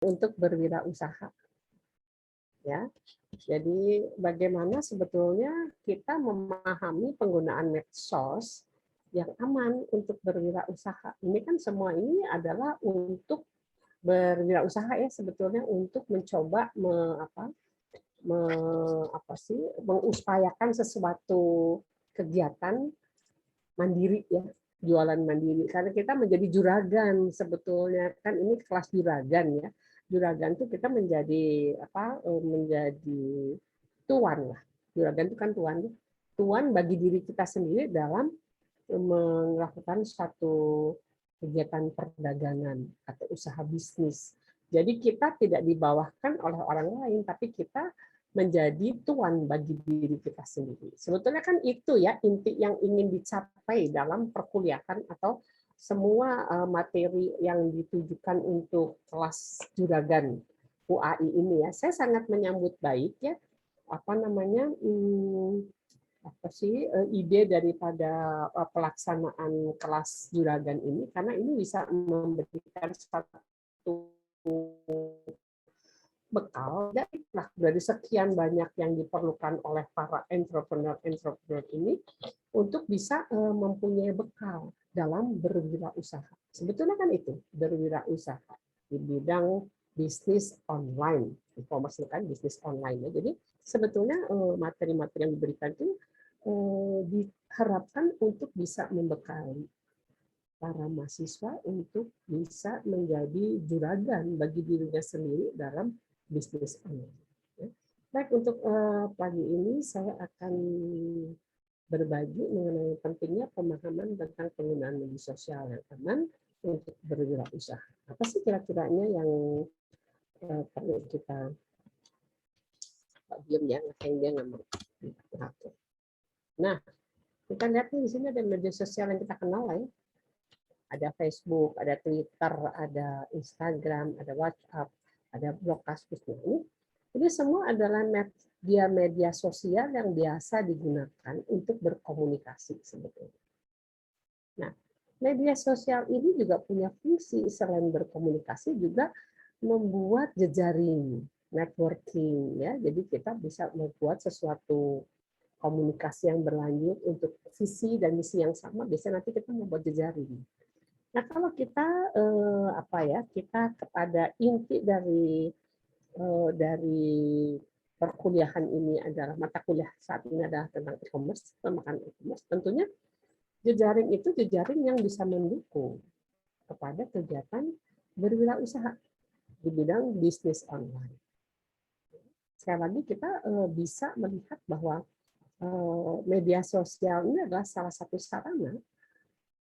untuk berwirausaha. Ya, jadi bagaimana sebetulnya kita memahami penggunaan medsos yang aman untuk berwirausaha. Ini kan semua ini adalah untuk berwirausaha ya, sebetulnya untuk mencoba mengupayakan sesuatu kegiatan mandiri ya, jualan mandiri, karena kita menjadi juragan sebetulnya kan, ini kelas juragan ya. Juragan itu kita menjadi tuan lah. Juragan itu kan tuan bagi diri kita sendiri dalam melakukan satu kegiatan perdagangan atau usaha bisnis. Jadi kita tidak dibawahkan oleh orang lain, tapi kita menjadi tuan bagi diri kita sendiri. Sebetulnya kan itu ya inti yang ingin dicapai dalam perkuliahan atau semua materi yang ditujukan untuk kelas juragan UAI ini ya. Saya sangat menyambut baik ya ide daripada pelaksanaan kelas juragan ini, karena ini bisa memberikan satu bekal dari sekian banyak yang diperlukan oleh para entrepreneur ini untuk bisa mempunyai bekal dalam berwirausaha. Sebetulnya kan itu berwirausaha di bidang bisnis online, e-commerce kan bisnis online ya. Jadi sebetulnya materi-materi yang diberikan itu diharapkan untuk bisa membekali para mahasiswa untuk bisa menjadi juragan bagi dirinya sendiri dalam bisnis online. Baik, untuk pagi ini saya akan berbagi mengenai pentingnya pemahaman tentang penggunaan media sosial yang aman untuk berwirausaha. Apa sih kira-kiranya yang perlu kita diam ya, yang dia nggak mau. Nah, kita lihat nih di sini ada media sosial yang kita kenal lah ya. Ada Facebook, ada Twitter, ada Instagram, ada WhatsApp, ada blog kasus ini semua adalah media sosial yang biasa digunakan untuk berkomunikasi sebetulnya. Nah, media sosial ini juga punya fungsi selain berkomunikasi juga membuat jejaring, networking ya. Jadi kita bisa membuat sesuatu komunikasi yang berlanjut untuk visi dan misi yang sama, biasanya nanti kita membuat jejaring. Nah, kalau kita kita kepada inti dari perkuliahan ini adalah mata kuliah saat ini adalah tentang e-commerce, pemahaman e-commerce. Tentunya jejaring itu jejaring yang bisa mendukung kepada kegiatan berwirausaha di bidang bisnis online. Sekali lagi kita bisa melihat bahwa media sosial ini adalah salah satu sarana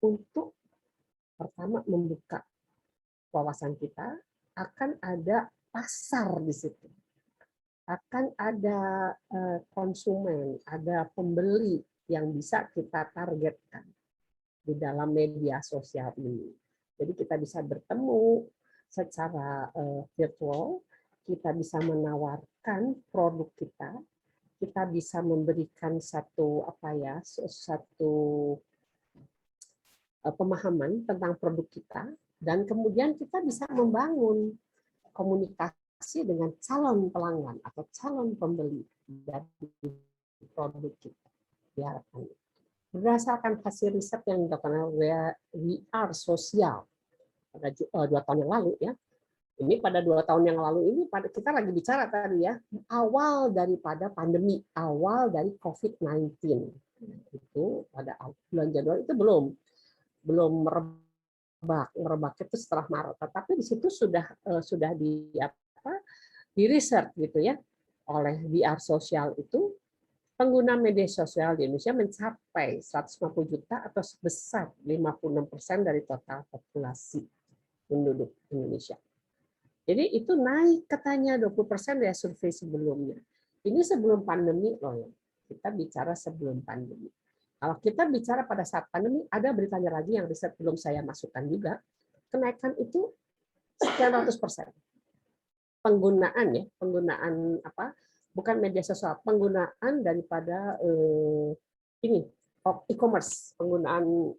untuk pertama membuka wawasan kita, akan ada pasar di situ, akan ada konsumen, ada pembeli yang bisa kita targetkan di dalam media sosial ini. Jadi kita bisa bertemu secara virtual, kita bisa menawarkan produk kita bisa memberikan satu pemahaman tentang produk kita, dan kemudian kita bisa membangun komunikasi dengan calon pelanggan atau calon pembeli dari produk kita. Diharapkan. Berdasarkan hasil riset yang dilakukan oleh VR Sosial pada 2 tahun yang lalu ya. Ini pada 2 tahun yang lalu ini kita lagi bicara tadi ya, awal daripada pandemi, awal dari COVID-19. Itu pada bulan Januari itu belum merebak itu setelah Maret, tapi di situ sudah di research gitu ya oleh VR Sosial itu, pengguna media sosial di Indonesia mencapai 150 juta atau sebesar 56% dari total populasi penduduk Indonesia. Jadi itu naik katanya 20% dari survei sebelumnya. Ini sebelum pandemi loh ya. Kita bicara sebelum pandemi. Kalau kita bicara pada saat pandemi, ada beritanya lagi yang riset belum saya masukkan juga, kenaikan itu sekian ratus%. Penggunaan bukan media sosial, penggunaan daripada e-commerce, penggunaan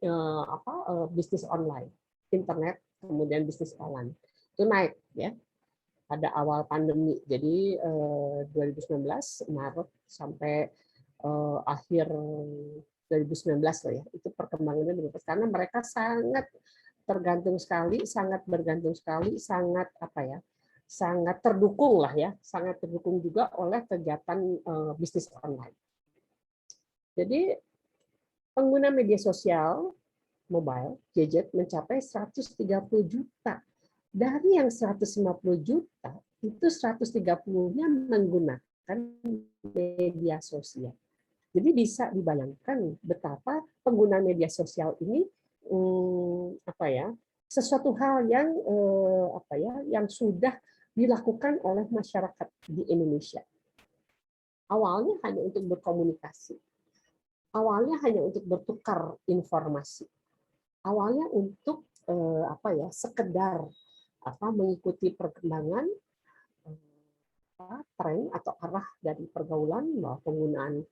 bisnis online, internet, kemudian bisnis online itu naik ya. pada awal pandemi. Jadi 2019 Maret sampai akhir 2019 lah ya, itu perkembangannya begitu. Karena mereka sangat tergantung sekali, sangat bergantung sekali, sangat apa ya, sangat terdukung lah ya, sangat terdukung juga oleh kegiatan bisnis online. Jadi pengguna media sosial mobile gadget mencapai 130 juta. Dari yang 150 juta, itu 130-nya menggunakan media sosial. Jadi bisa dibayangkan betapa pengguna media sosial ini apa ya, sesuatu hal yang apa ya, yang sudah dilakukan oleh masyarakat di Indonesia. Awalnya hanya untuk berkomunikasi. Awalnya hanya untuk bertukar informasi. Awalnya untuk apa ya, sekedar mengikuti perkembangan tren atau arah dari pergaulan bahwa penggunaan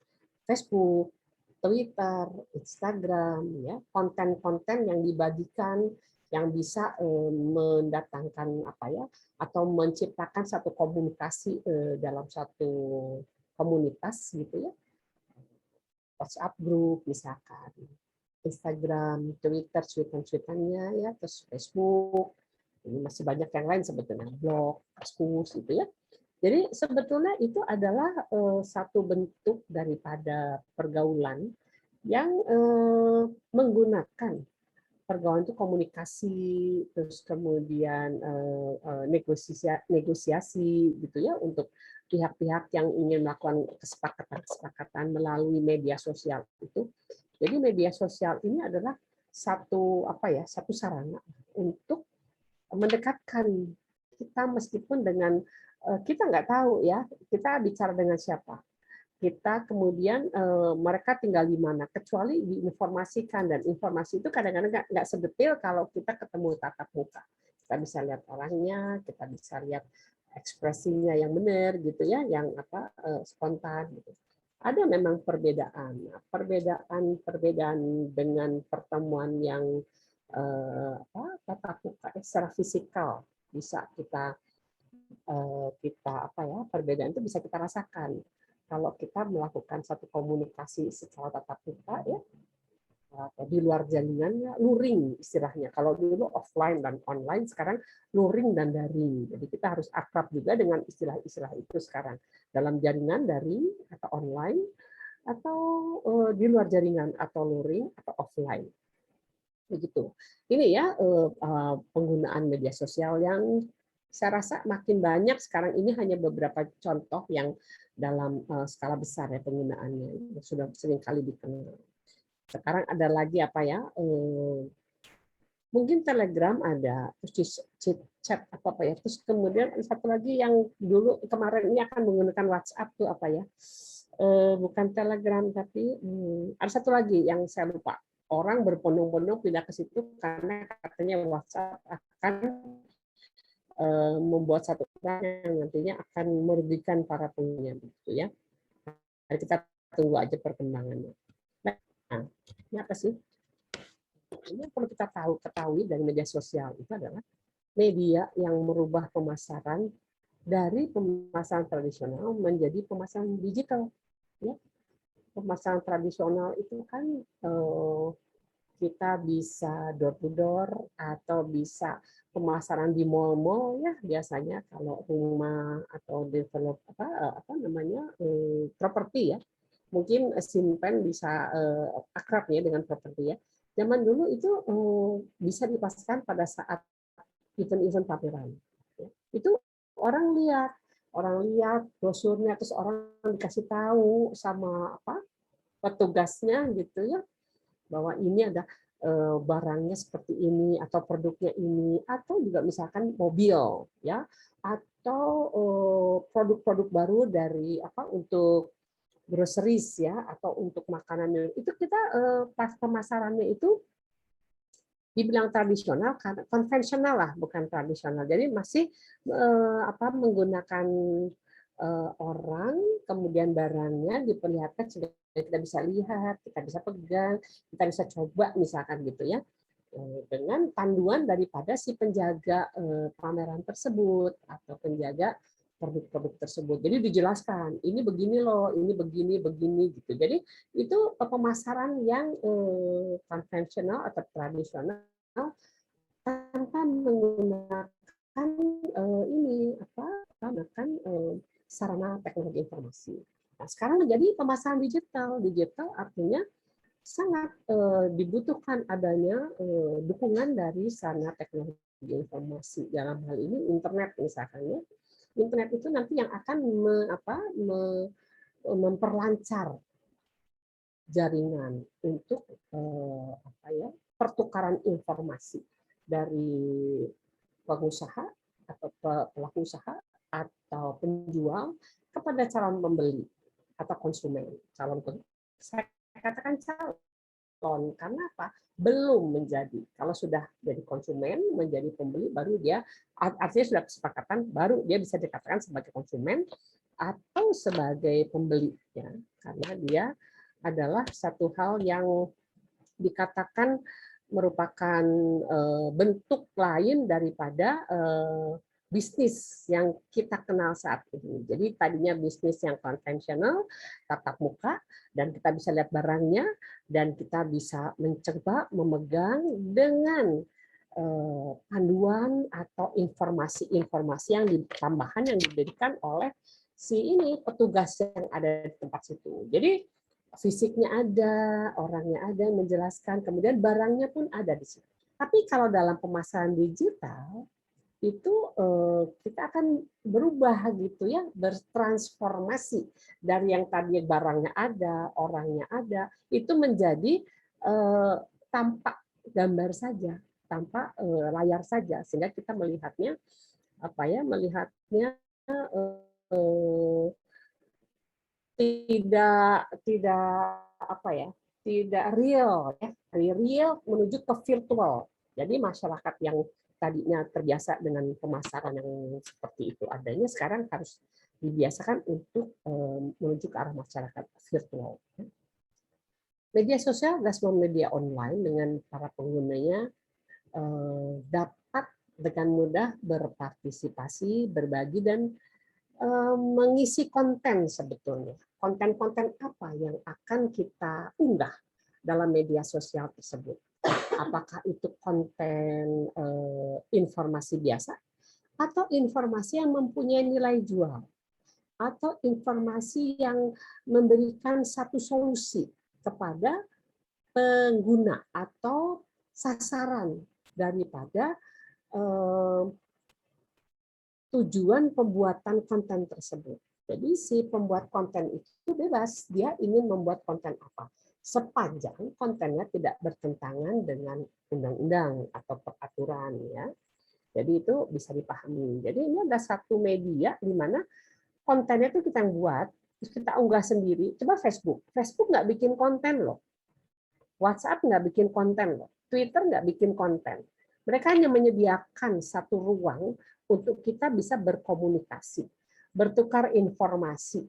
Facebook, Twitter, Instagram, ya, konten-konten yang dibagikan yang bisa mendatangkan apa ya, atau menciptakan satu komunikasi dalam satu komunitas gitu ya, WhatsApp group misalkan, Instagram, Twitter, cuitan-cuitannya ya, terus Facebook, ini masih banyak yang lain sebetulnya, blog, Kaskus gitu ya. Jadi sebetulnya itu adalah satu bentuk daripada pergaulan yang menggunakan pergaulan itu komunikasi, terus kemudian negosiasi gitu ya untuk pihak-pihak yang ingin melakukan kesepakatan melalui media sosial itu. Jadi media sosial ini adalah satu apa ya, satu sarana untuk mendekatkan kita meskipun dengan kita nggak tahu ya, kita bicara dengan siapa. Kita kemudian mereka tinggal di mana, kecuali diinformasikan, dan informasi itu kadang-kadang nggak sedetail kalau kita ketemu tatap muka. Kita bisa lihat orangnya, kita bisa lihat ekspresinya yang benar gitu ya, yang apa spontan gitu. Ada memang perbedaan, perbedaan dengan pertemuan yang tatap muka secara fisikal bisa kita apa ya, perbedaan itu bisa kita rasakan kalau kita melakukan satu komunikasi secara tatap muka ya, atau di luar jaringannya, luring istilahnya. Kalau dulu offline dan online, sekarang luring dan daring. Jadi kita harus akrab juga dengan istilah-istilah itu sekarang dalam jaringan daring atau online, atau di luar jaringan atau luring atau offline. Begitu. Ini ya penggunaan media sosial yang saya rasa makin banyak sekarang. Ini hanya beberapa contoh yang dalam skala besar ya penggunaannya, sudah sering kali dikenal. Sekarang ada lagi apa ya, mungkin Telegram ada, terus chat apa ya, terus kemudian satu lagi yang dulu kemarin ini akan menggunakan WhatsApp tuh apa ya, bukan Telegram tapi ada satu lagi yang saya lupa. Orang berbondong-bondong pindah ke situ karena katanya WhatsApp akan membuat satu orang yang nantinya akan merugikan para pengguna, gitu ya. Jadi kita tunggu aja perkembangannya. Nah, ini apa sih? Ini yang perlu kita ketahui dari media sosial itu adalah media yang merubah pemasaran dari pemasaran tradisional menjadi pemasaran digital. Ya. Pemasaran tradisional itu kan kita bisa door to door atau bisa pemasaran di mall-mall ya, biasanya kalau rumah atau develop apa namanya properti ya, mungkin Simpen bisa akrab ya dengan properti ya. Zaman dulu itu bisa dipasarkan pada saat event-event pameran. Itu orang lihat brosurnya, terus orang dikasih tahu sama apa petugasnya gitu ya, bahwa ini ada barangnya seperti ini atau produknya ini, atau juga misalkan mobil ya, atau produk-produk baru dari apa untuk groceries ya, atau untuk makanan itu kita pas pemasarannya itu dibilang tradisional karena konvensional lah, bukan tradisional. Jadi masih apa menggunakan orang, kemudian barangnya diperlihatkan sudah kita bisa lihat, kita bisa pegang, kita bisa coba misalkan gitu ya. dengan panduan daripada si penjaga pameran tersebut atau penjaga produk-produk tersebut. Jadi dijelaskan, ini begini loh, ini begini gitu. Jadi itu pemasaran yang konvensional atau tradisional tanpa menggunakan ini sarana teknologi informasi. Nah, sekarang menjadi pemasaran digital. Digital artinya sangat dibutuhkan adanya dukungan dari sarana teknologi informasi. Dalam hal ini internet misalkan ya. Internet itu nanti yang akan memperlancar jaringan untuk pertukaran informasi dari pengusaha atau pelaku usaha atau penjual kepada calon pembeli atau konsumen. Saya katakan calon karena apa? Belum menjadi. Kalau sudah jadi konsumen, menjadi pembeli, baru dia artinya sudah kesepakatan, baru dia bisa dikatakan sebagai konsumen atau sebagai pembeli, ya, karena dia adalah satu hal yang dikatakan merupakan bentuk lain daripada bisnis yang kita kenal saat ini. Jadi tadinya bisnis yang konvensional, tatap muka, dan kita bisa lihat barangnya, dan kita bisa mencoba memegang dengan panduan atau informasi-informasi yang tambahan yang diberikan oleh si ini petugas yang ada di tempat situ. Jadi fisiknya ada, orangnya ada yang menjelaskan, kemudian barangnya pun ada di situ. Tapi kalau dalam pemasaran digital itu kita akan berubah gitu ya, bertransformasi dari yang tadi barangnya ada, orangnya ada, itu menjadi tampak gambar saja, tampak layar saja, sehingga kita melihatnya tidak real ya, real menuju ke virtual. Jadi masyarakat yang tadinya terbiasa dengan pemasaran yang seperti itu adanya, sekarang harus dibiasakan untuk menuju ke arah masyarakat virtual. Media sosial adalah sebuah media online dengan para penggunanya dapat dengan mudah berpartisipasi, berbagi, dan mengisi konten sebetulnya. Konten-konten apa yang akan kita unggah dalam media sosial tersebut? Apakah itu konten informasi biasa atau informasi yang mempunyai nilai jual atau informasi yang memberikan satu solusi kepada pengguna atau sasaran daripada tujuan pembuatan konten tersebut. Jadi si pembuat konten itu bebas, dia ingin membuat konten apa, sepanjang kontennya tidak bertentangan dengan undang-undang atau peraturan, ya. Jadi itu bisa dipahami. Jadi ini ada satu media di mana kontennya itu kita yang buat, terus kita unggah sendiri. Coba Facebook nggak bikin konten loh, WhatsApp nggak bikin konten loh, Twitter nggak bikin konten. Mereka hanya menyediakan satu ruang untuk kita bisa berkomunikasi, bertukar informasi.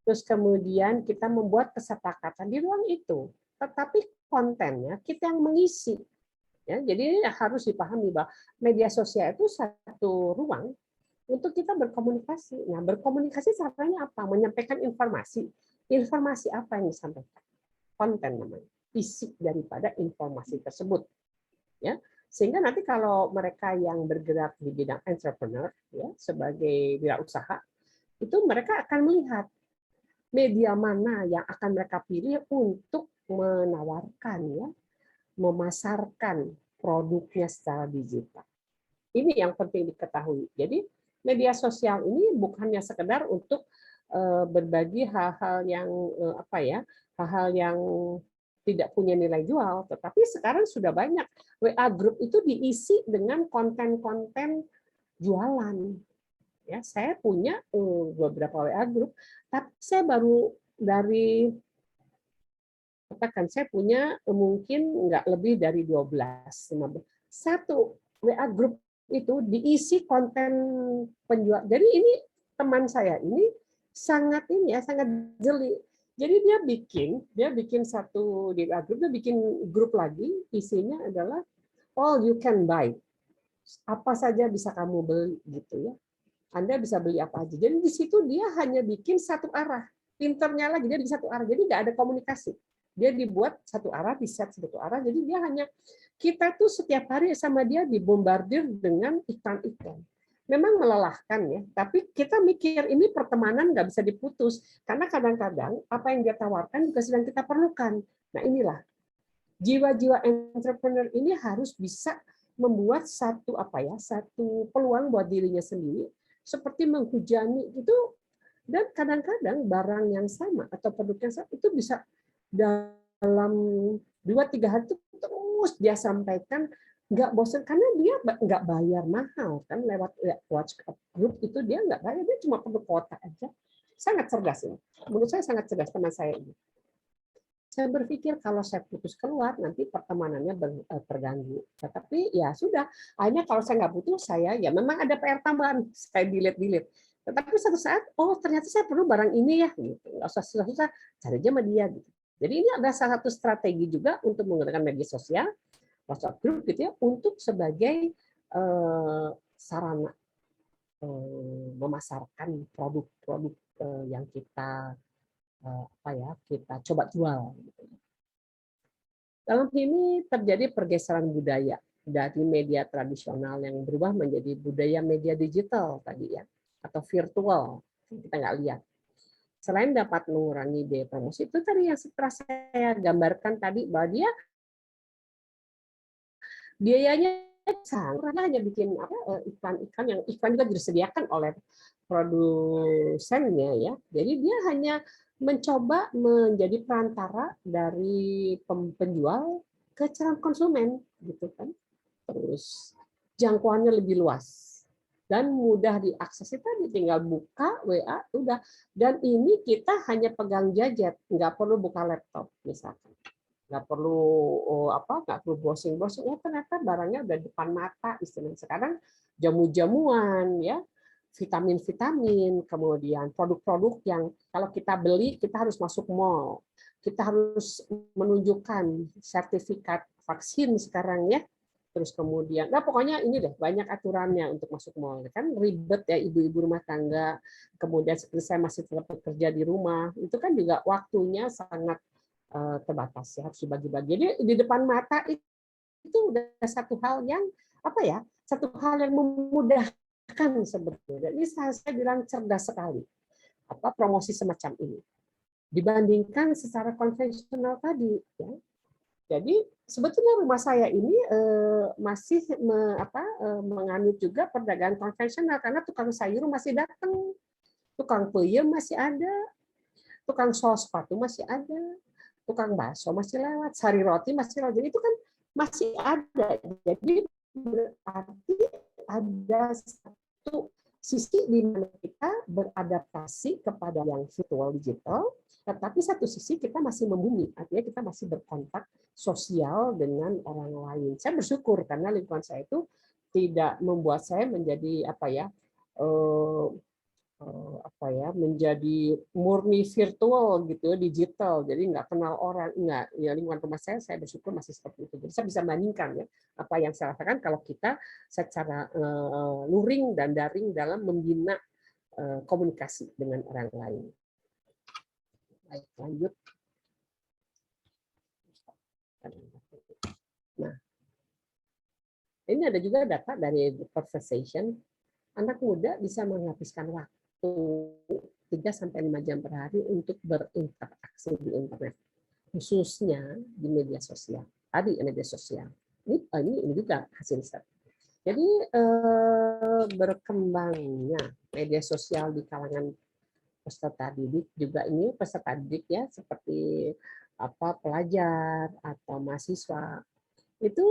Terus kemudian kita membuat kesepakatan di ruang itu. Tetapi kontennya kita yang mengisi. Ya, jadi harus dipahami bahwa media sosial itu satu ruang untuk kita berkomunikasi. Nah, berkomunikasi caranya apa? Menyampaikan informasi. Informasi apa yang disampaikan? Konten namanya. Isi daripada informasi tersebut. Ya. Sehingga nanti kalau mereka yang bergerak di bidang entrepreneur, ya, sebagai wirausaha, itu mereka akan melihat media mana yang akan mereka pilih untuk menawarkan, ya, memasarkan produknya secara digital. Ini yang penting diketahui. Jadi media sosial ini bukannya sekedar untuk berbagi hal-hal yang hal-hal yang tidak punya nilai jual, tetapi sekarang sudah banyak WA group itu diisi dengan konten-konten jualan. Ya, saya punya beberapa WA group, tapi saya baru dari katakan saya punya mungkin nggak lebih dari 12-15. Satu WA group itu diisi konten penjual. Jadi ini teman saya ini sangat jeli. Jadi dia bikin satu di WA group, dia bikin grup lagi, isinya adalah all you can buy. Apa saja bisa kamu beli gitu ya. Anda bisa beli apa aja. Jadi di situ dia hanya bikin satu arah. Pinternya lagi dia di satu arah. Jadi nggak ada komunikasi. Dia dibuat satu arah, di set satu arah. Jadi dia hanya kita tuh setiap hari sama dia dibombardir dengan iklan-iklan. Memang melelahkan ya, tapi kita mikir ini pertemanan nggak bisa diputus karena kadang-kadang apa yang dia tawarkan juga sedang kita perlukan. Nah inilah jiwa-jiwa entrepreneur ini harus bisa membuat satu peluang buat dirinya sendiri seperti menghujani itu, dan kadang-kadang barang yang sama atau produk yang sama itu bisa dalam 2-3 hari itu terus dia sampaikan, nggak bosan karena dia nggak bayar mahal kan lewat WhatsApp group itu, dia nggak bayar, dia cuma perlu kuota aja. Sangat cerdas ini, menurut saya sangat cerdas teman saya ini. Saya berpikir kalau saya putus keluar nanti pertemanannya terganggu. Tetapi ya sudah, akhirnya kalau saya nggak butuh, saya ya memang ada PR tambahan, saya delete. Tetapi satu saat, oh ternyata saya perlu barang ini ya, gitu. Nggak usah susah-susah, cari aja sama dia. Gitu. Jadi ini ada salah satu strategi juga untuk menggunakan media sosial, WhatsApp group gitu ya, untuk sebagai sarana memasarkan produk-produk yang kita kita coba jual. Dalam ini terjadi pergeseran budaya dari media tradisional yang berubah menjadi budaya media digital tadi ya, atau virtual, kita nggak lihat. Selain dapat mengurangi biaya promosi, itu tadi yang setelah saya gambarkan tadi, bahwa dia biayanya sangat, hanya bikin iklan-iklan yang iklan juga disediakan oleh produsennya ya. Jadi dia hanya mencoba menjadi perantara dari penjual ke calon konsumen gitu kan. Terus jangkauannya lebih luas dan mudah diakses, tadi tinggal buka WA udah, dan ini kita hanya pegang gadget, nggak perlu buka laptop misalkan, nggak perlu browsing ya, ternyata barangnya udah depan mata. Istilahnya sekarang jamu-jamuan ya, vitamin-vitamin, kemudian produk-produk yang kalau kita beli kita harus masuk mall, kita harus menunjukkan sertifikat vaksin sekarang ya. Terus kemudian, nah pokoknya ini deh banyak aturannya untuk masuk mall, kan ribet ya ibu-ibu rumah tangga. Kemudian seperti saya masih tetap bekerja di rumah, itu kan juga waktunya sangat terbatas ya, harus dibagi-bagi. Jadi di depan mata itu udah satu hal yang satu hal yang memudahkan sebetulnya. Ini saya bilang cerdas sekali promosi semacam ini dibandingkan secara konvensional tadi ya. Jadi sebetulnya rumah saya ini masih menganut juga perdagangan konvensional karena tukang sayur masih datang, tukang peyem masih ada, tukang sol sepatu masih ada, tukang bakso masih lewat, sari roti masih lewat. Jadi itu kan masih ada. Jadi berarti ada satu sisi di mana kita beradaptasi kepada yang virtual digital, tetapi satu sisi kita masih membumi, artinya kita masih berkontak sosial dengan orang lain. Saya bersyukur karena lingkungan saya itu tidak membuat saya menjadi menjadi murni virtual gitu, digital, jadi nggak kenal orang, nggak. Ya lingkungan rumah saya bersyukur masih seperti itu. Jadi saya bisa bandingkan ya apa yang saya rasakan kalau kita secara luring dan daring dalam membina komunikasi dengan orang lain. Baik, lanjut. Nah, ini ada juga data dari conversation. Anak muda bisa menghabiskan waktu 3-5 jam per hari untuk berinteraksi di internet, khususnya di media sosial. Tadi media sosial. Ini juga hasil riset. Jadi berkembangnya media sosial di kalangan peserta didik juga, ini peserta didik ya, seperti pelajar atau mahasiswa itu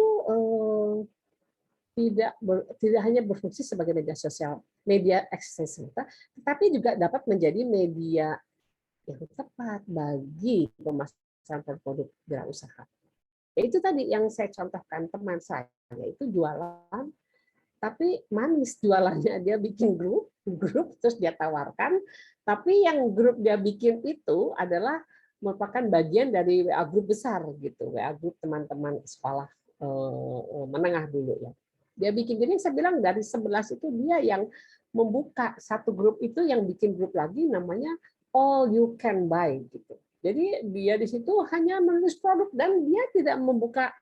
tidak hanya berfungsi sebagai media sosial, media aksesibilitas, tetapi juga dapat menjadi media yang tepat bagi pemasaran produk wirausaha. Itu tadi yang saya contohkan, teman saya itu jualan, tapi manis jualannya, dia bikin grup terus dia tawarkan, tapi yang grup dia bikin itu adalah merupakan bagian dari WA grup besar gitu, WA grup teman-teman sekolah menengah dulu ya. Dia bikin, jadi saya bilang dari 11 itu dia yang membuka satu grup, itu yang bikin grup lagi namanya all you can buy gitu. Jadi dia di situ hanya menulis produk dan dia tidak membuka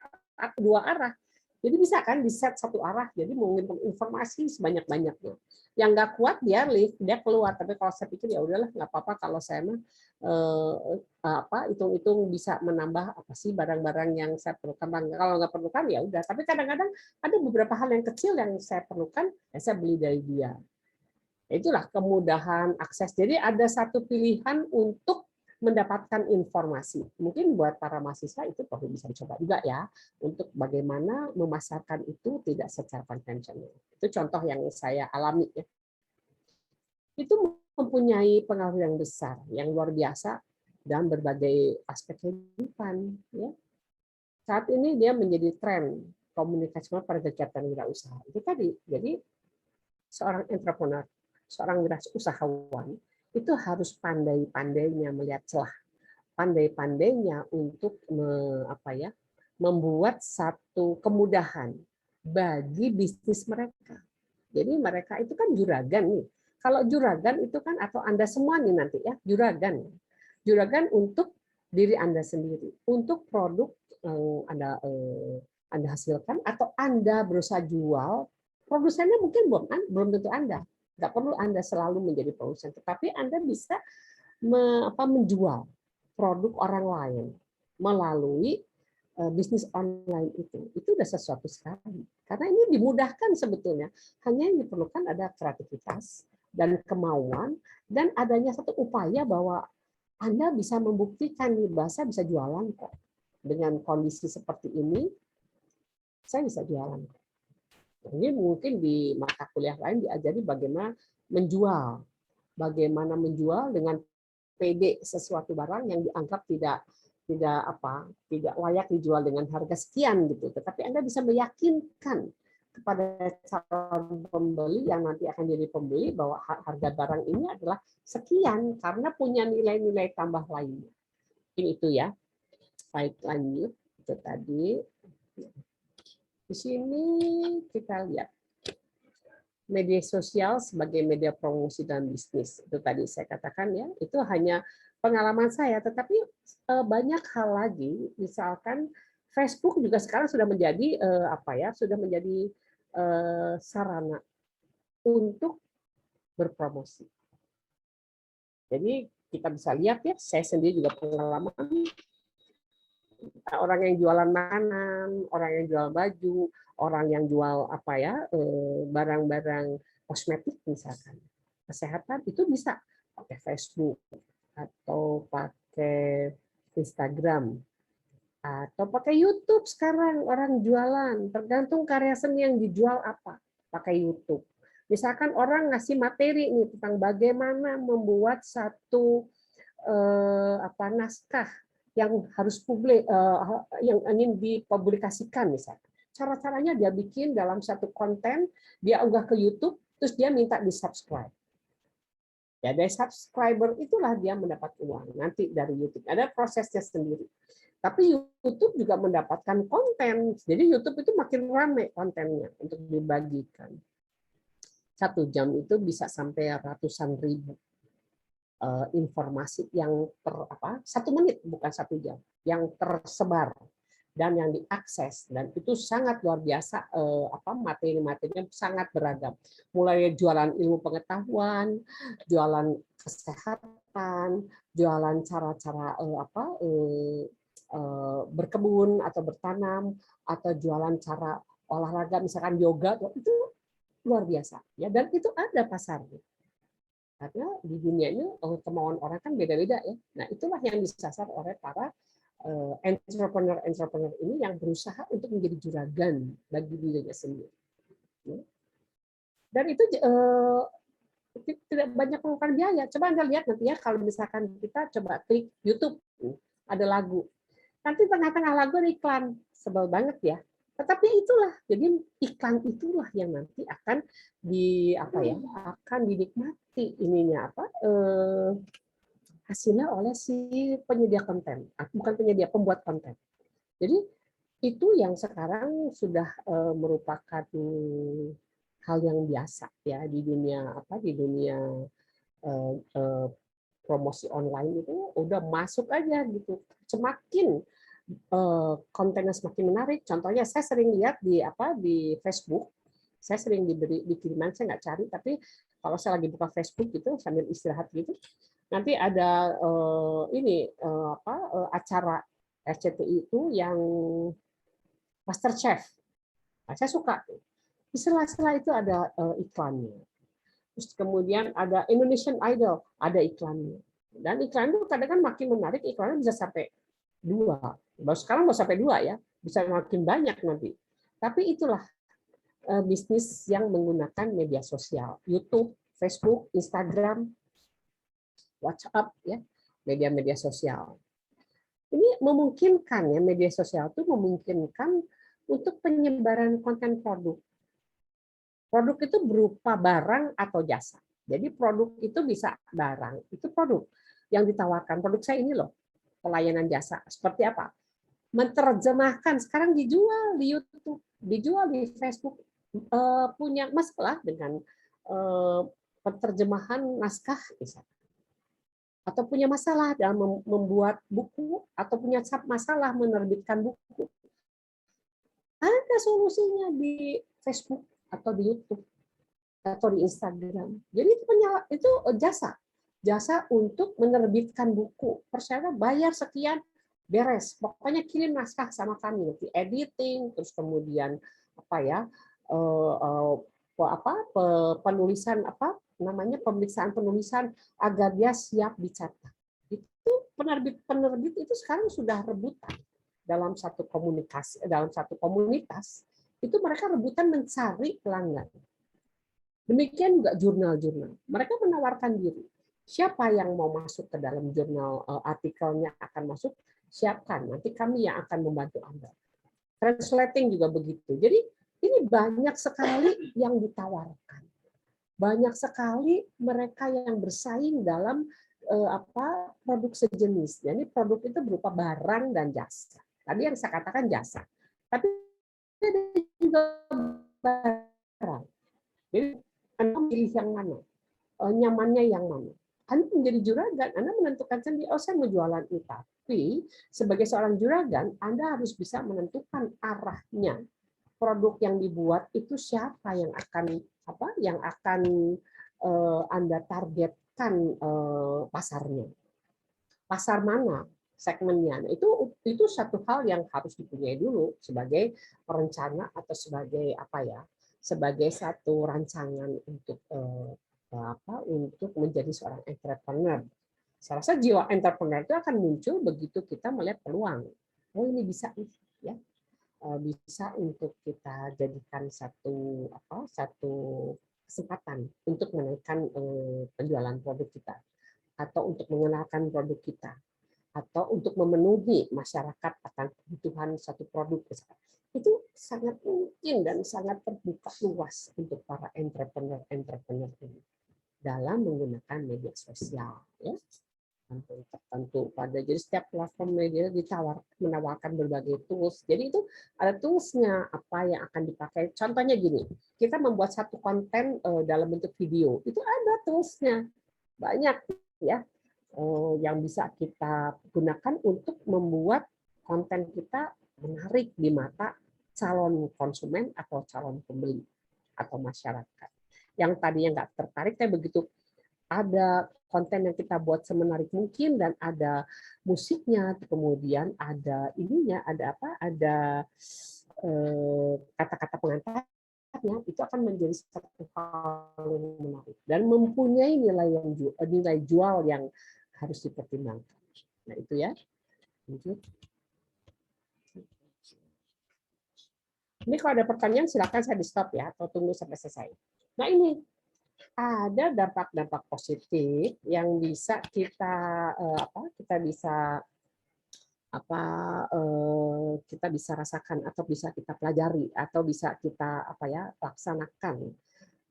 dua arah. Jadi bisa kan di set satu arah, jadi mengirim informasi sebanyak-banyaknya. Yang nggak kuat dia leave, dia keluar. Tapi kalau saya pikir ya udahlah, nggak apa-apa kalau saya mah hitung-hitung bisa menambah apa sih barang-barang yang saya perlukan. Kalau nggak perlukan ya udah. Tapi kadang-kadang ada beberapa hal yang kecil yang saya perlukan, ya saya beli dari dia. Itulah kemudahan akses. Jadi ada satu pilihan untuk mendapatkan informasi. Mungkin buat para mahasiswa itu perlu bisa dicoba juga ya, untuk bagaimana memasarkan itu tidak secara konvensional. Itu contoh yang saya alami ya. Itu mempunyai pengaruh yang besar, yang luar biasa dalam berbagai aspek kehidupan. Ya. Saat ini dia menjadi tren komunikasi pada kegiatan wirausaha. Itu tadi. Jadi seorang entrepreneur, seorang wirausahawan itu harus pandai-pandainya melihat celah, pandai-pandainya untuk membuat satu kemudahan bagi bisnis mereka. Jadi mereka itu kan juragan nih. Kalau juragan itu kan, atau Anda semua nih nanti ya, juragan. Juragan untuk diri Anda sendiri, untuk produk yang Anda hasilkan atau Anda berusaha jual, produsennya mungkin belum tentu Anda. Nggak perlu Anda selalu menjadi produsen, tetapi Anda bisa menjual produk orang lain melalui bisnis online itu udah sesuatu sekali. Karena ini dimudahkan sebetulnya. Hanya yang diperlukan ada kreativitas dan kemauan dan adanya satu upaya bahwa Anda bisa membuktikan nih bahwa saya bisa jualan kok. Dengan kondisi seperti ini, saya bisa jualan kok. Ini mungkin di mata kuliah lain diajari bagaimana menjual. Bagaimana menjual dengan PD sesuatu barang yang dianggap tidak layak dijual dengan harga sekian gitu. Tetapi Anda bisa meyakinkan kepada calon pembeli yang nanti akan jadi pembeli bahwa harga barang ini adalah sekian karena punya nilai-nilai tambah lainnya. Ini itu ya. Baik, lanjut. Itu tadi. Di sini kita lihat media sosial sebagai media promosi dan bisnis. Itu tadi saya katakan ya, itu hanya pengalaman saya, tetapi banyak hal lagi, misalkan Facebook juga sekarang sudah menjadi sudah menjadi sarana untuk berpromosi. Jadi kita bisa lihat ya, saya sendiri juga pengalaman orang yang jualan makanan, orang yang jual baju, orang yang jual barang-barang kosmetik misalkan, kesehatan itu bisa pakai Facebook atau pakai Instagram atau pakai YouTube. Sekarang orang jualan, tergantung karya seni yang dijual apa, pakai YouTube. Misalkan orang ngasih materi nih tentang bagaimana membuat satu naskah yang harus yang ingin dipublikasikan misalnya. Cara-caranya dia bikin dalam satu konten, dia unggah ke YouTube, terus dia minta di-subscribe. Ya, dari subscriber itulah dia mendapat uang nanti dari YouTube. Ada prosesnya sendiri. Tapi YouTube juga mendapatkan konten. Jadi YouTube itu makin ramai kontennya untuk dibagikan. 1 jam itu bisa sampai ratusan ribu informasi yang 1 menit, bukan 1 jam, yang tersebar dan yang diakses, dan itu sangat luar biasa. Materi-materinya sangat beragam, mulai jualan ilmu pengetahuan, jualan kesehatan, jualan cara-cara berkebun atau bertanam, atau jualan cara olahraga misalkan yoga, itu luar biasa ya, dan itu ada pasarnya. Karena di dunia ini kemauan orang kan beda-beda ya. Nah, itulah yang disasar oleh para entrepreneur ini yang berusaha untuk menjadi juragan bagi dirinya sendiri. Dan itu tidak banyak mengeluarkan biaya. Coba Anda lihat nanti ya, kalau misalkan kita coba klik YouTube, ada lagu. Nanti tengah-tengah lagu ada iklan. Sebel banget ya. Tetapi itulah, jadi iklan itulah yang nanti akan akan dinikmati hasilnya oleh si penyedia konten, bukan penyedia, pembuat konten. Jadi itu yang sekarang sudah merupakan hal yang biasa ya di dunia di dunia eh, eh, promosi online itu udah masuk aja gitu. Semakin kontennya semakin menarik. Contohnya saya sering lihat di Facebook, saya sering diberi dikiriman, saya nggak cari, tapi kalau saya lagi buka Facebook gitu sambil istirahat gitu, nanti ada acara RCTI itu yang Master Chef. Nah, saya suka. Di sela-sela itu ada iklannya. Terus kemudian ada Indonesian Idol, ada iklannya. Dan iklan itu kadang kan makin menarik, iklannya bisa sampai 2. Baru sekarang mau sampai 2 ya, bisa makin banyak nanti. Tapi itulah bisnis yang menggunakan media sosial, YouTube, Facebook, Instagram, WhatsApp, ya, media-media sosial. Ini memungkinkan ya, media sosial itu memungkinkan untuk penyebaran konten produk. Produk itu berupa barang atau jasa. Jadi produk itu bisa barang, itu produk yang ditawarkan. Produk saya ini loh, pelayanan jasa. Seperti apa? Menerjemahkan, sekarang dijual di YouTube, dijual di Facebook. Punya masalah dengan penerjemahan naskah misalnya, atau punya masalah dalam membuat buku, atau punya masalah menerbitkan buku, ada solusinya di Facebook atau di YouTube atau di Instagram. Jadi itu jasa, jasa untuk menerbitkan buku. Persyaratan bayar sekian, beres. Pokoknya kirim naskah sama kami, nanti editing, terus kemudian penulisan pemeriksaan penulisan agar dia siap dicetak. Itu penerbit itu sekarang sudah rebutan dalam satu komunitas itu mereka rebutan mencari pelanggan. Demikian juga jurnal-jurnal. Mereka menawarkan diri. Siapa yang mau masuk ke dalam jurnal, artikelnya akan masuk, siapkan. Nanti kami yang akan membantu Anda. Translating juga begitu. Jadi ini banyak sekali yang ditawarkan. Banyak sekali mereka yang bersaing dalam produk sejenis. Jadi produk itu berupa barang dan jasa. Tadi yang saya katakan jasa. Tapi ada juga barang. Jadi Anda pilih yang mana, nyamannya yang mana. Anda menjadi juragan, Anda menentukan sendiri, saya mau jualan ini. Tapi sebagai seorang juragan, Anda harus bisa menentukan arahnya. Produk yang dibuat itu siapa yang akan Anda targetkan pasarnya. Pasar mana segmennya. Nah, itu satu hal yang harus dipunyai dulu sebagai perencana atau sebagai satu rancangan untuk menjadi seorang entrepreneur. Saya rasa jiwa entrepreneur itu akan muncul begitu kita melihat peluang. Oh, ini bisa ya. Bisa untuk kita jadikan satu kesempatan untuk menaikkan penjualan produk kita, atau untuk mengenalkan produk kita, atau untuk memenuhi masyarakat akan kebutuhan satu produk. Itu sangat mungkin dan sangat terbuka luas untuk para entrepreneur ini dalam menggunakan media sosial. Ya. Tertentu jadi setiap platform media menawarkan berbagai tools. Jadi itu ada toolsnya apa yang akan dipakai. Contohnya gini, kita membuat satu konten dalam bentuk video, itu ada toolsnya banyak ya yang bisa kita gunakan untuk membuat konten kita menarik di mata calon konsumen atau calon pembeli atau masyarakat. Yang tadinya nggak tertarik, tapi begitu ada konten yang kita buat semenarik mungkin dan ada musiknya, kemudian ada ininya, ada kata-kata pengantarnya, itu akan menjadi satu hal yang menarik dan mempunyai nilai jual yang harus dipertimbangkan. Nah itu ya. Lanjut. Ini kalau ada pertanyaan silakan saya di stop ya atau tunggu sampai selesai. Nah ini ada dampak-dampak positif yang bisa kita bisa rasakan atau bisa kita pelajari atau bisa kita laksanakan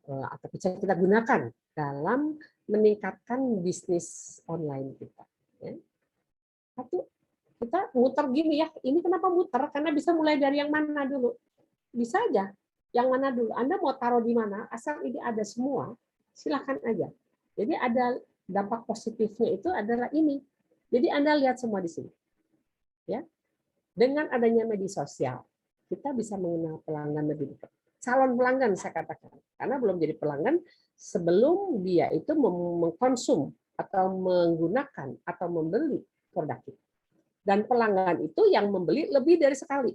atau bisa kita gunakan dalam meningkatkan bisnis online kita. Satu, kita muter gini ya. Ini kenapa muter? Karena bisa mulai dari yang mana dulu. Bisa aja. Yang mana dulu. Anda mau taruh di mana, asal ini ada semua, silakan aja. Jadi ada dampak positifnya itu adalah ini. Jadi Anda lihat semua di sini. Ya. Dengan adanya media sosial, kita bisa mengenal pelanggan lebih dekat. Calon pelanggan saya katakan. Karena belum jadi pelanggan sebelum dia itu mengkonsum atau menggunakan atau membeli produk kita. Dan pelanggan itu yang membeli lebih dari sekali.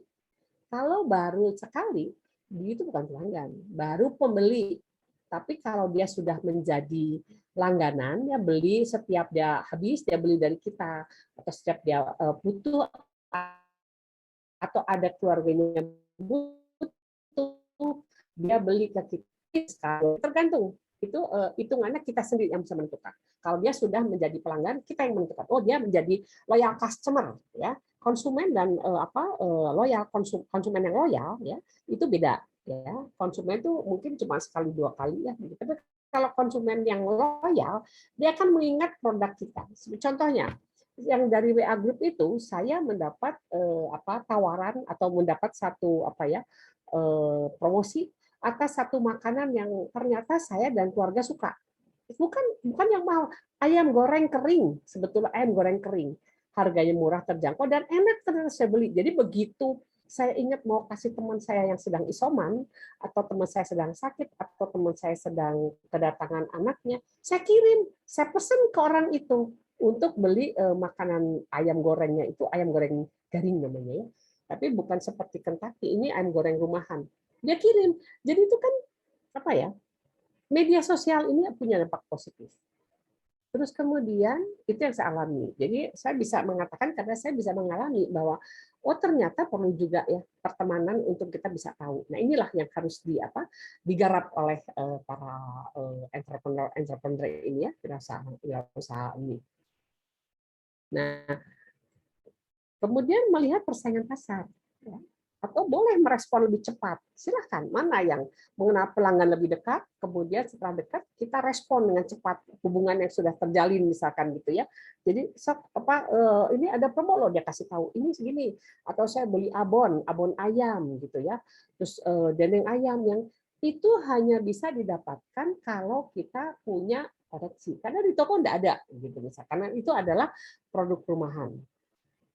Kalau baru sekali, dia itu bukan pelanggan, baru pembeli. Tapi kalau dia sudah menjadi langganan, ya beli setiap dia habis, dia beli dari kita. Atau setiap dia butuh, atau ada keluarganya yang butuh, dia beli ke kita. Tergantung. Itu hitungannya kita sendiri yang bisa menentukan. Kalau dia sudah menjadi pelanggan, kita yang menentukan. Oh, dia menjadi loyal customer, ya. Konsumen dan loyal konsumen yang loyal, ya, itu beda, ya. Konsumen itu mungkin cuma sekali dua kali, ya. Tapi kalau konsumen yang loyal, dia akan mengingat produk kita. Contohnya, yang dari WA Group itu saya mendapat tawaran atau mendapat satu promosi atas satu makanan yang ternyata saya dan keluarga suka. Bukan yang mau ayam goreng kering, sebetulnya ayam goreng kering. Harganya murah, terjangkau, dan enak ternyata saya beli. Jadi begitu saya ingat mau kasih teman saya yang sedang isoman, atau teman saya sedang sakit, atau teman saya sedang kedatangan anaknya, saya kirim, saya pesan ke orang itu untuk beli makanan ayam gorengnya itu, ayam goreng garing namanya ya. Tapi bukan seperti Kentucky, ini ayam goreng rumahan. Dia kirim. Jadi itu kan media sosial ini punya dampak positif. Terus kemudian itu yang saya alami. Jadi saya bisa mengatakan karena saya bisa mengalami bahwa oh ternyata perlu juga ya pertemanan untuk kita bisa tahu. Nah inilah yang harus digarap oleh para entrepreneur ini ya, usaha ini. Nah kemudian melihat persaingan pasar. Ya. Atau boleh merespon lebih cepat. Silahkan, mana yang mengenal pelanggan lebih dekat, kemudian setelah dekat kita respon dengan cepat hubungan yang sudah terjalin misalkan gitu ya. Jadi ini ada promo loh, dia kasih tahu ini segini, atau saya beli abon ayam gitu ya. Terus dendeng ayam yang itu hanya bisa didapatkan kalau kita punya koleksi. Karena di toko enggak ada gitu misalkan. Karena itu adalah produk rumahan.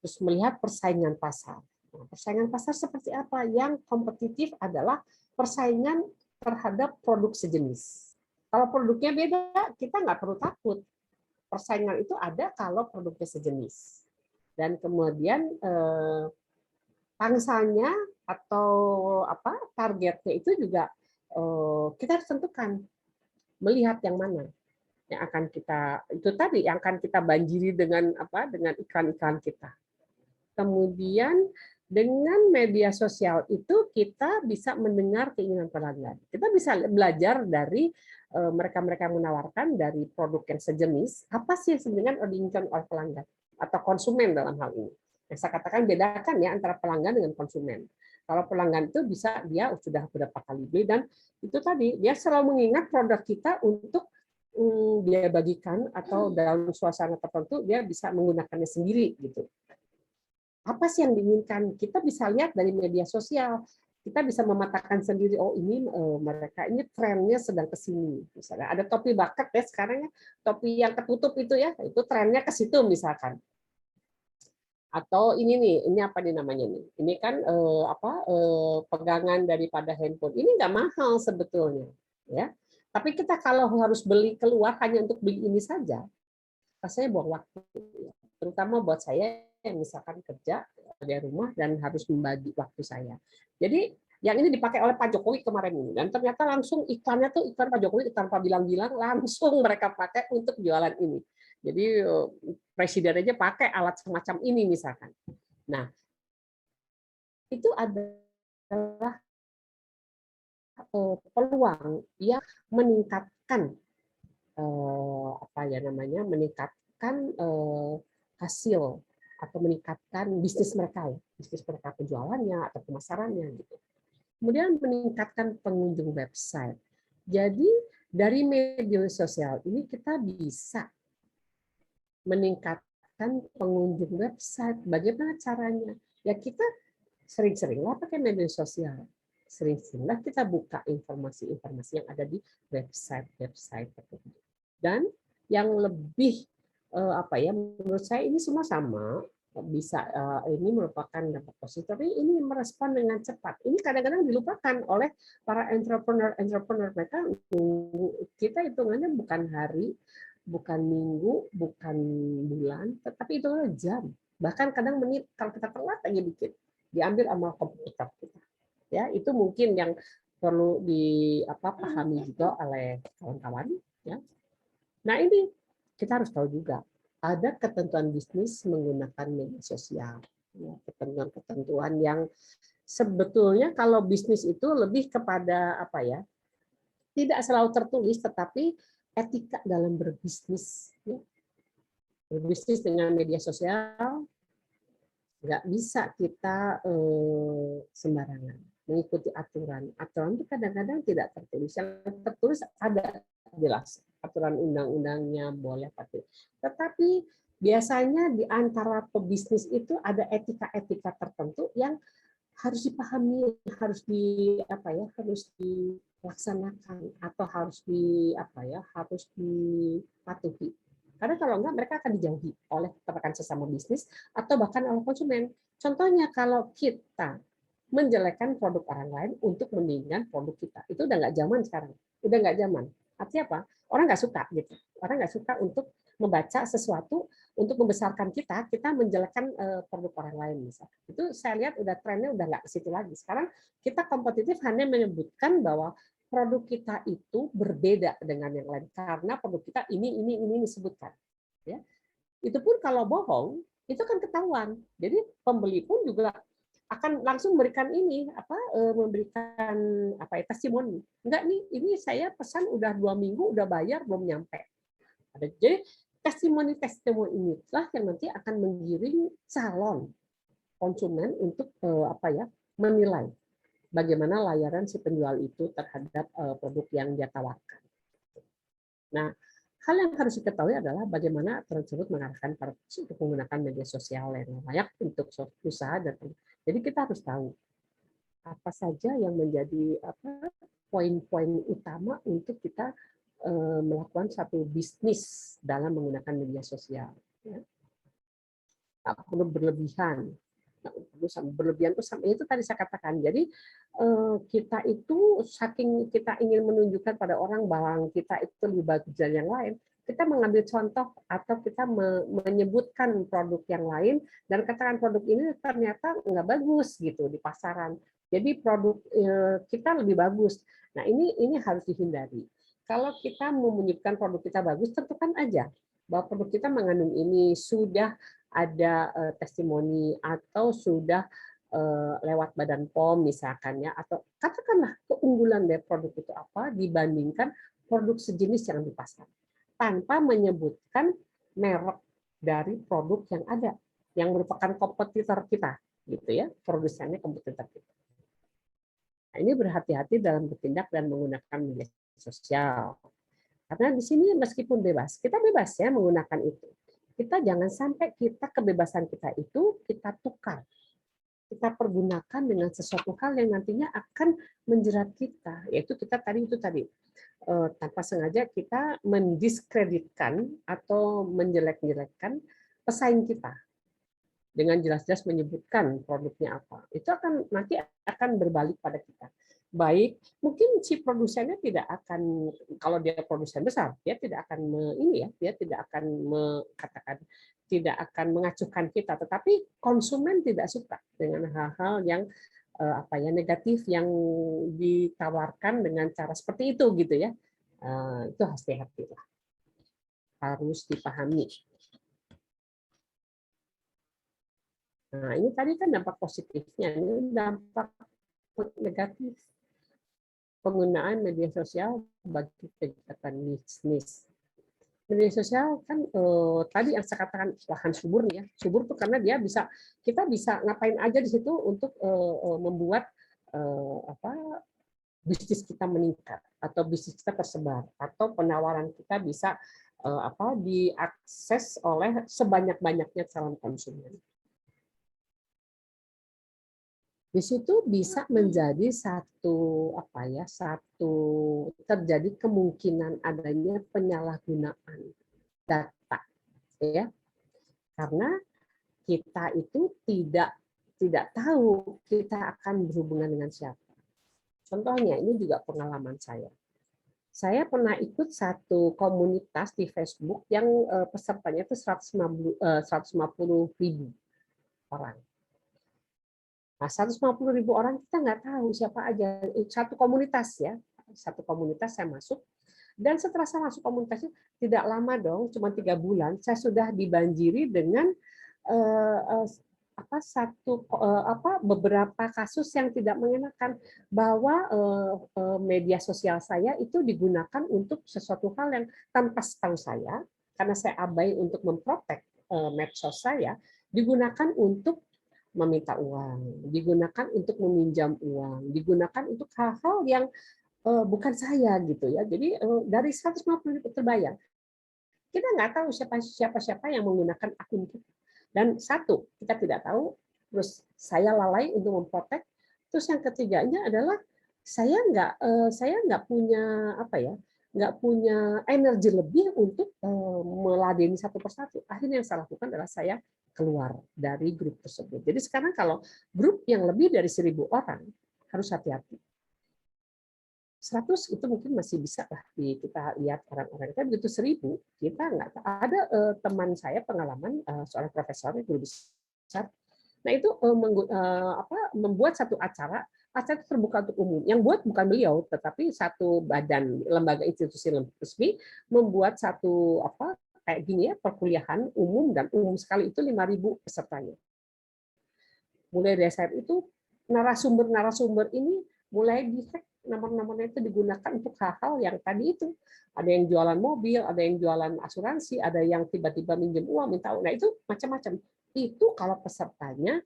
Terus melihat persaingan pasar. Nah, persaingan pasar seperti apa? Yang kompetitif adalah persaingan terhadap produk sejenis. Kalau produknya beda, kita nggak perlu takut. Persaingan itu ada kalau produknya sejenis. Dan kemudian pangsanya atau targetnya itu juga kita harus tentukan. Melihat yang mana yang akan kita yang akan kita banjiri dengan iklan-iklan kita. Kemudian dengan media sosial itu kita bisa mendengar keinginan pelanggan. Kita bisa belajar dari mereka-mereka yang menawarkan dari produk yang sejenis, apa sih yang sebenarnya diinginkan oleh pelanggan atau konsumen dalam hal ini. Yang saya katakan bedakan ya antara pelanggan dengan konsumen. Kalau pelanggan itu bisa dia sudah beberapa kali beli dan itu tadi dia selalu mengingat produk kita untuk dia bagikan atau dalam suasana tertentu dia bisa menggunakannya sendiri gitu. Apa sih yang diinginkan? Kita bisa lihat dari media sosial. Kita bisa memetakan sendiri, oh ini mereka ini trennya sedang ke sini. Misalnya ada topi bucket ya sekarang ya, topi yang ketutup itu ya, itu trennya ke situ misalkan. Atau ini nih, ini apa nih namanya nih? Ini kan pegangan daripada handphone. Ini nggak mahal sebetulnya, ya. Tapi kita kalau harus beli keluar hanya untuk beli ini saja, rasanya buang waktu. Terutama buat saya yang misalkan kerja dari rumah dan harus membagi waktu saya. Jadi yang ini dipakai oleh Pak Jokowi kemarin ini dan ternyata langsung iklannya tuh iklan Pak Jokowi tanpa bilang-bilang langsung mereka pakai untuk jualan ini. Jadi presiden aja pakai alat semacam ini misalkan. Nah, itu adalah peluang yang meningkatkan meningkatkan hasil atau meningkatkan bisnis mereka penjualannya atau pemasarannya gitu. Kemudian meningkatkan pengunjung website. Jadi dari media sosial ini kita bisa meningkatkan meningkatkan pengunjung website. Bagaimana caranya? Ya kita sering-seringlah pakai media sosial. Sering-seringlah kita buka informasi-informasi yang ada di website tertentu. Dan yang lebih apa ya, menurut saya ini semua sama, bisa ini merupakan dampak positif, tapi ini merespon dengan cepat. Ini kadang-kadang dilupakan oleh para entrepreneur. Mereka kita hitungannya bukan hari, bukan minggu, bukan bulan, tetapi itu jam. Bahkan kadang menit, kalau kita telat aja dikit, diambil sama komputer kita. Ya, itu mungkin yang perlu dipahami juga oleh kawan-kawan. Ya. Nah ini kita harus tahu juga ada ketentuan bisnis menggunakan media sosial. Ya, ketentuan-ketentuan yang sebetulnya kalau bisnis itu lebih kepada apa ya? Tidak selalu tertulis, tetapi etika dalam berbisnis. Ya. Berbisnis dengan media sosial nggak bisa kita sembarangan mengikuti aturan. Aturan itu kadang-kadang tidak tertulis. Yang tertulis ada jelas aturan undang-undangnya boleh pakai. Tetapi biasanya di antara pebisnis itu ada etika-etika tertentu yang harus dipahami, harus harus dilaksanakan atau harus harus dipatuhi. Karena kalau enggak mereka akan dijauhi oleh rekan sesama bisnis atau bahkan oleh konsumen. Contohnya kalau kita menjelekkan produk orang lain untuk meninggikan produk kita, itu udah nggak zaman sekarang, udah nggak zaman. Artinya apa? Orang nggak suka gitu. Orang nggak suka untuk membaca sesuatu untuk membesarkan kita menjelekkan produk orang lain misalnya. Itu saya lihat udah trennya udah nggak ke situ lagi. Sekarang kita kompetitif hanya menyebutkan bahwa produk kita itu berbeda dengan yang lain karena produk kita ini disebutkan. Ya. Itu pun kalau bohong itu kan ketahuan. Jadi pembeli pun juga akan langsung memberikan memberikan testimoni. Enggak nih, ini saya pesan udah 2 minggu udah bayar belum nyampe. Jadi testimoni inilah yang nanti akan menggiring calon konsumen untuk menilai bagaimana layanan si penjual itu terhadap produk yang dia tawarkan. Nah, hal yang harus diketahui adalah bagaimana aturan tersebut mengarahkan para pelaku untuk menggunakan media sosial yang layak untuk usaha dan jadi kita harus tahu apa saja yang menjadi poin-poin utama untuk kita melakukan satu bisnis dalam menggunakan media sosial. Tak perlu berlebihan. Berlebihan itu tadi saya katakan. Jadi kita itu saking kita ingin menunjukkan pada orang bahwa kita itu lebih bagus dari yang lain, kita mengambil contoh atau kita menyebutkan produk yang lain dan katakan produk ini ternyata nggak bagus gitu di pasaran. Jadi produk kita lebih bagus. Nah ini harus dihindari. Kalau kita mau menyebutkan produk kita bagus, tentukan aja bahwa produk kita mengandung ini, sudah ada testimoni atau sudah lewat Badan POM misalkan ya, atau katakanlah keunggulan dari produk itu apa dibandingkan produk sejenis yang di pasar tanpa menyebutkan merek dari produk yang ada yang merupakan kompetitor kita gitu ya, produsennya kompetitor kita. Nah, ini berhati-hati dalam bertindak dan menggunakan media sosial. Karena di sini meskipun bebas, kita bebas ya menggunakan itu. Kita jangan sampai kebebasan kita itu kita tukar. Kita pergunakan dengan sesuatu hal yang nantinya akan menjerat kita. Yaitu kita tadi tanpa sengaja kita mendiskreditkan atau menjelek-jelekkan pesaing kita. Dengan jelas-jelas menyebutkan produknya apa. Itu nanti akan berbalik pada kita. Baik, mungkin si produsennya tidak akan, kalau dia produsen besar, dia tidak akan dia tidak akan tidak akan mengacuhkan kita, tetapi konsumen tidak suka dengan hal-hal yang negatif yang ditawarkan dengan cara seperti itu gitu ya. Itu hati-hati lah. Harus dipahami. Nah, ini tadi kan dampak positifnya, ini dampak negatif penggunaan media sosial bagi kegiatan bisnis. Media sosial kan tadi yang saya katakan lahan subur nih ya. Subur tuh karena kita bisa ngapain aja di situ untuk membuat bisnis kita meningkat atau bisnis kita tersebar atau penawaran kita bisa diakses oleh sebanyak-banyaknya calon konsumen. Di situ bisa menjadi satu terjadi kemungkinan adanya penyalahgunaan data, ya, karena kita itu tidak tahu kita akan berhubungan dengan siapa. Contohnya, ini juga pengalaman saya. Saya pernah ikut satu komunitas di Facebook yang pesertanya itu 150.000 orang. Nah, 150.000 orang kita nggak tahu siapa aja. Satu komunitas ya, satu komunitas saya masuk. Dan setelah saya masuk komunitasnya, tidak lama dong, cuma 3 bulan, saya sudah dibanjiri dengan beberapa kasus yang tidak mengenakan, bahwa media sosial saya itu digunakan untuk sesuatu hal yang tanpa tahu saya, karena saya abai untuk memprotek medsos saya, digunakan untuk meminta uang, digunakan untuk meminjam uang, digunakan untuk hal-hal yang bukan saya gitu ya. Jadi dari 150 terbayang, kita nggak tahu siapa yang menggunakan akun kita. Dan satu, kita tidak tahu, terus saya lalai untuk memprotek. Terus yang ketiganya adalah saya nggak punya nggak punya energi lebih untuk meladeni satu persatu. Akhirnya yang saya lakukan adalah saya keluar dari grup tersebut. Jadi sekarang kalau grup yang lebih dari 1.000 orang, harus hati-hati. 100 itu mungkin masih bisa lah kita lihat orang-orang. Tapi begitu 1.000, kita nggak tahu. Ada teman saya pengalaman seorang profesor, guru besar. Nah itu membuat satu acara itu terbuka untuk umum. Yang buat bukan beliau, tetapi satu badan, lembaga institusi resmi membuat satu kayak gini ya, perkuliahan umum, dan umum sekali itu 5.000 pesertanya. Mulai dari saat itu narasumber ini mulai di-hack, nomor-nomornya itu digunakan untuk hal-hal yang tadi itu. Ada yang jualan mobil, ada yang jualan asuransi, ada yang tiba-tiba minjem uang, minta uang. Nah itu macam-macam. Itu kalau pesertanya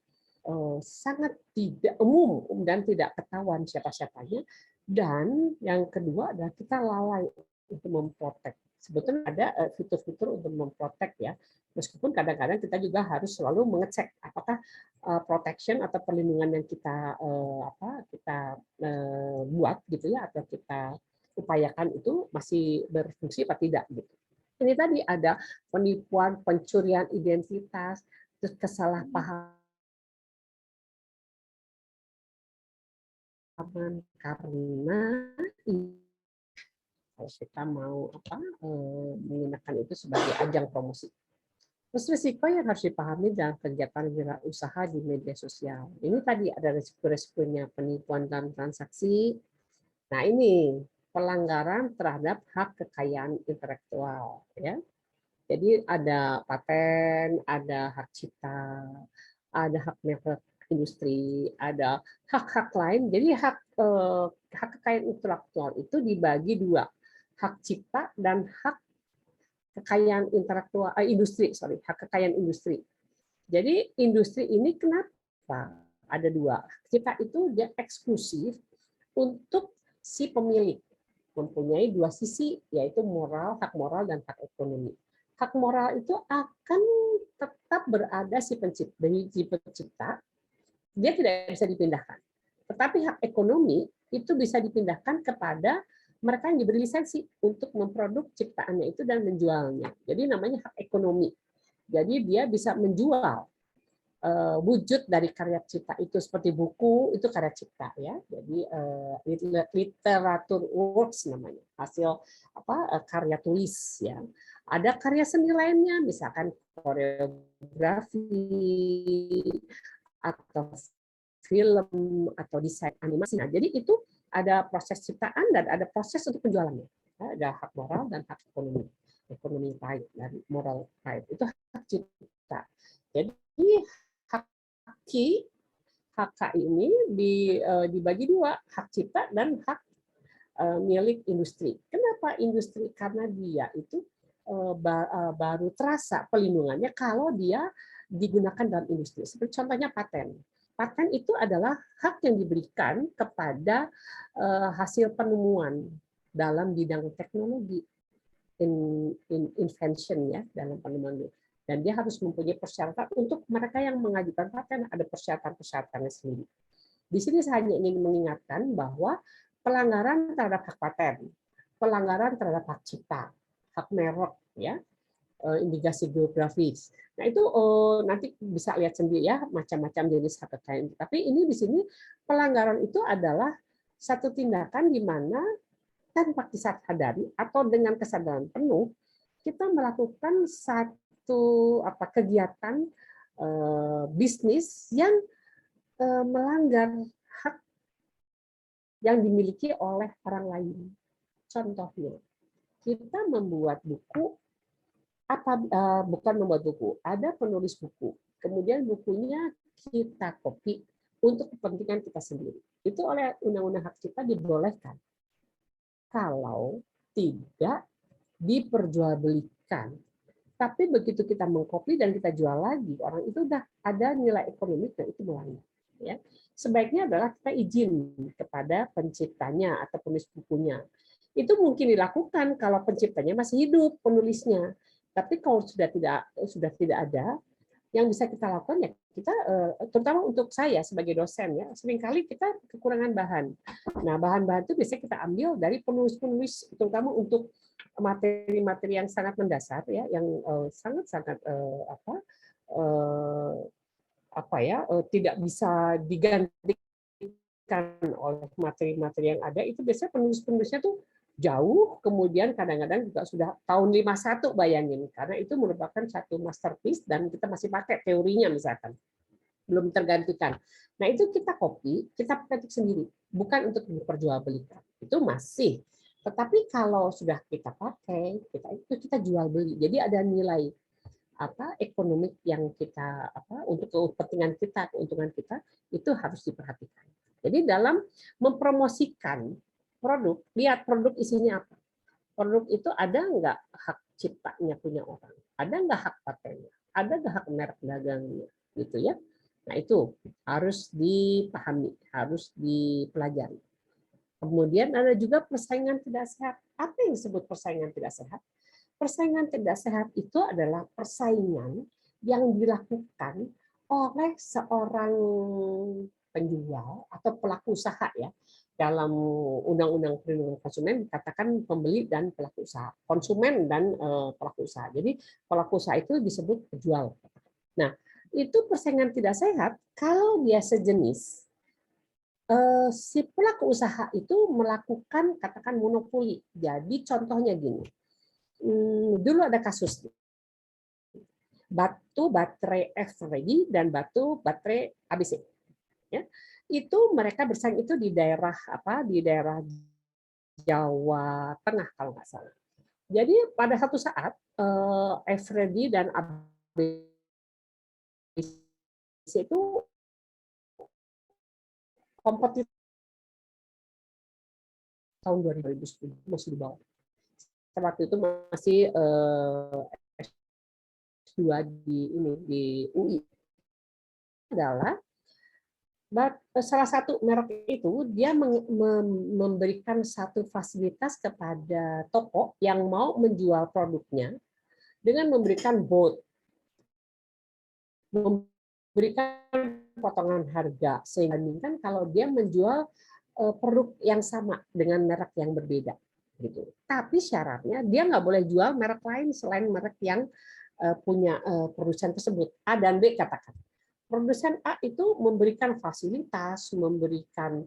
sangat tidak umum dan tidak ketahuan siapa-siapanya. Dan yang kedua adalah kita lalai untuk memprotek. Sebetulnya ada fitur-fitur untuk memprotek ya. Meskipun kadang-kadang kita juga harus selalu mengecek apakah protection atau perlindungan yang kita buat gitu ya, atau kita upayakan itu masih berfungsi atau tidak gitu. Ini tadi ada penipuan, pencurian identitas, terus kesalahpahaman karena kalau kita mau menggunakan itu sebagai ajang promosi. Terus risiko yang harus dipahami dalam kegiatan wirausaha di media sosial. Ini tadi ada risiko-risikonya, penipuan dalam transaksi. Nah ini pelanggaran terhadap hak kekayaan intelektual. Ya. Jadi ada paten, ada hak cipta, ada hak merek industri, ada hak-hak lain. Jadi hak kekayaan intelektual itu dibagi dua, hak cipta dan hak kekayaan intelektual hak kekayaan industri. Jadi industri ini kenapa ada dua? Cipta itu dia eksklusif untuk si pemilik, mempunyai dua sisi, yaitu hak moral dan hak ekonomi. Hak moral itu akan tetap berada si pencipta, dia tidak bisa dipindahkan. Tetapi hak ekonomi itu bisa dipindahkan kepada mereka yang diberi lisensi untuk memproduk ciptaannya itu dan menjualnya. Jadi namanya hak ekonomi. Jadi dia bisa menjual wujud dari karya cipta itu, seperti buku itu karya cipta ya. Jadi literatur works namanya, hasil karya tulis ya. Ada karya seni lainnya, misalkan koreografi atau film atau desain animasi. Nah, jadi itu ada proses ciptaan dan ada proses untuk penjualannya. Ada hak moral dan hak ekonomi. Ekonomi right dan moral right. Itu hak cipta. Jadi hak ini dibagi dua, hak cipta dan hak milik industri. Kenapa industri? Karena dia itu baru terasa pelindungannya kalau dia digunakan dalam industri. Seperti contohnya paten. Paten itu adalah hak yang diberikan kepada hasil penemuan dalam bidang teknologi. invention ya dalam penemuan. Dan dia harus mempunyai persyaratan untuk mereka yang mengajukan paten ada persyaratan-persyaratannya sendiri. Di sini saya hanya ingin mengingatkan bahwa pelanggaran terhadap hak paten, pelanggaran terhadap hak cipta, hak merek, ya, indikasi geografis. Nah itu nanti bisa lihat sendiri ya macam-macam jenis hak kekayaan. Tapi ini di sini pelanggaran itu adalah satu tindakan di mana tanpa disadari atau dengan kesadaran penuh kita melakukan satu kegiatan bisnis yang melanggar hak yang dimiliki oleh orang lain. Contohnya, kita membuat buku, bukan membuat buku, ada penulis buku, kemudian bukunya kita copy untuk kepentingan kita sendiri. Itu oleh undang-undang hak cipta dibolehkan. Kalau tidak diperjualbelikan. Tapi begitu kita mengcopy dan kita jual lagi, orang itu udah ada nilai ekonomi dan itu melanggar. Ya. Sebaiknya adalah kita izin kepada penciptanya atau penulis bukunya. Itu mungkin dilakukan kalau penciptanya masih hidup, penulisnya. Tapi kalau sudah tidak ada, yang bisa kita lakukan ya kita, terutama untuk saya sebagai dosen ya, seringkali kita kekurangan bahan. Nah, bahan-bahan itu biasanya kita ambil dari penulis-penulis, terutama untuk materi-materi yang sangat mendasar ya, yang sangat-sangat tidak bisa digantikan oleh materi-materi yang ada. Itu biasanya penulis-penulisnya tuh jauh, kemudian kadang-kadang juga sudah tahun 51 bayangin, karena itu merupakan satu masterpiece dan kita masih pakai teorinya misalkan, belum tergantikan. Nah itu kita copy, kita petik sendiri, bukan untuk diperjualbelikan. Itu masih. Tetapi kalau sudah kita pakai, kita jual beli. Jadi ada nilai ekonomik yang kita untuk kepentingan kita, keuntungan kita itu harus diperhatikan. Jadi dalam mempromosikan produk, lihat produk isinya apa. Produk itu ada nggak hak ciptanya punya orang, ada nggak hak patennya, ada nggak hak merek dagangnya, gitu ya. Nah itu harus dipahami, harus dipelajari. Kemudian ada juga persaingan tidak sehat. Apa yang disebut persaingan tidak sehat? Persaingan tidak sehat itu adalah persaingan yang dilakukan oleh seorang penjual atau pelaku usaha ya. Dalam Undang-Undang Perlindungan Konsumen dikatakan pembeli dan pelaku usaha, konsumen dan pelaku usaha. Jadi pelaku usaha itu disebut penjual. Nah, itu persaingan tidak sehat kalau dia sejenis. Si pelaku usaha itu melakukan katakan monopoli. Jadi contohnya gini. Dulu ada kasus batu baterai F-Ready dan batu baterai ABC. Ya. Itu mereka bersaing itu di daerah Jawa Tengah kalau nggak salah. Jadi pada satu saat F-Ready dan ABC itu kompetitif tahun 2010 masih di bawah. Waktu itu masih S2 di UI adalah salah satu merek itu dia memberikan satu fasilitas kepada toko yang mau menjual produknya dengan memberikan bot, memberikan potongan harga sehingga kalau dia menjual produk yang sama dengan merek yang berbeda gitu. Tapi syaratnya dia nggak boleh jual merek lain selain merek yang punya produsen tersebut, A dan B katakan. Produsen A itu memberikan fasilitas, memberikan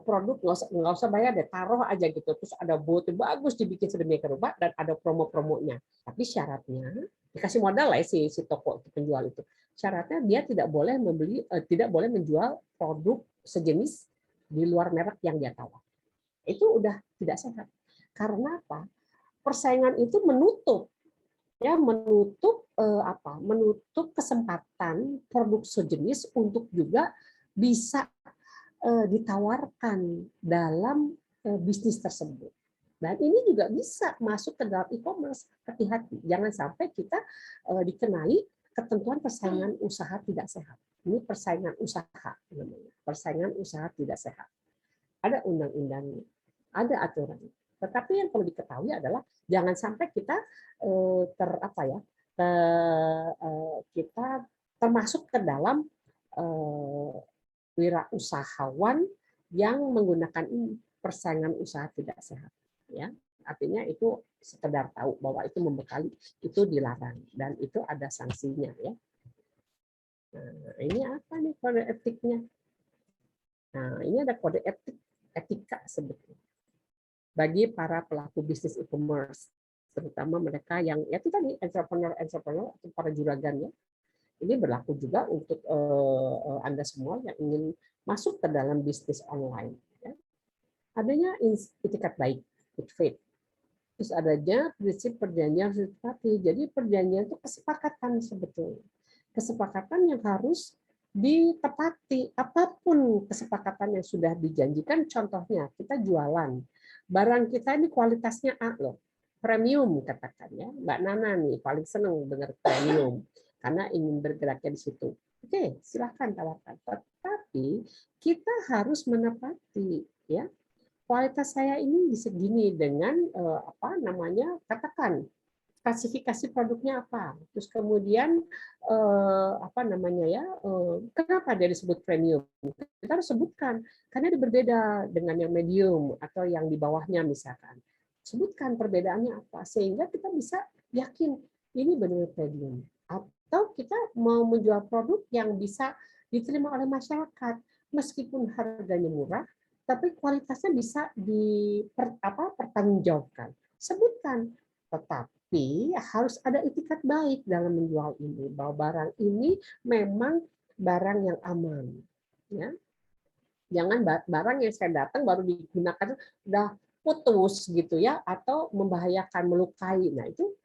produk nggak usah bayar deh, taruh aja gitu, terus ada booth bagus dibikin sedemikian rupa dan ada promo-promonya. Tapi syaratnya dikasih modal lah si toko penjual itu. Syaratnya dia tidak boleh menjual produk sejenis di luar merek yang dia tawar. Itu udah tidak sehat. Karena apa? Persaingan itu menutup kesempatan produk sejenis untuk juga bisa ditawarkan dalam bisnis tersebut. Dan ini juga bisa masuk ke dalam e-commerce. Hati-hati, jangan sampai kita dikenai ketentuan persaingan usaha tidak sehat. Ini persaingan usaha namanya. Persaingan usaha tidak sehat. Ada undang-undangnya, ada aturan. Tetapi yang perlu diketahui adalah jangan sampai kita kita termasuk ke dalam wirausahawan yang menggunakan persaingan usaha tidak sehat. Ya, artinya itu sekedar tahu bahwa itu membekali, itu dilarang dan itu ada sanksinya. Ya. Nah, ini apa nih kode etiknya? Nah, ini ada kode etika sebetulnya bagi para pelaku bisnis e-commerce, terutama mereka yang ya itu tadi entrepreneur atau para juragan ya. Ini berlaku juga untuk Anda semua yang ingin masuk ke dalam bisnis online. Ya. Adanya itikat baik, good faith. Terus adanya prinsip perjanjian harus ditepati. Jadi perjanjian itu kesepakatan sebetulnya. Kesepakatan yang harus ditepati. Apapun kesepakatan yang sudah dijanjikan, contohnya kita jualan. Barang kita ini kualitasnya A loh. Premium katakan ya. Mbak Nana nih paling seneng dengar premium. Karena ingin bergeraknya di situ. Oke, silahkan tawarkan. Tetapi kita harus menepati ya. Kualitas saya ini segini dengan katakan klasifikasi produknya apa, terus kemudian kenapa dia disebut premium? Kita harus sebutkan karena dia berbeda dengan yang medium atau yang di bawahnya misalkan. Sebutkan perbedaannya apa sehingga kita bisa yakin ini benar-benar premium. Atau kita mau menjual produk yang bisa diterima oleh masyarakat meskipun harganya murah, tapi kualitasnya bisa dipertanggungjawabkan. Sebutkan, tetapi harus ada itikat baik dalam menjual ini, bahwa barang ini memang barang yang aman. Ya. Jangan barang yang saya datang baru digunakan udah putus gitu ya, atau membahayakan, melukai. Nah itu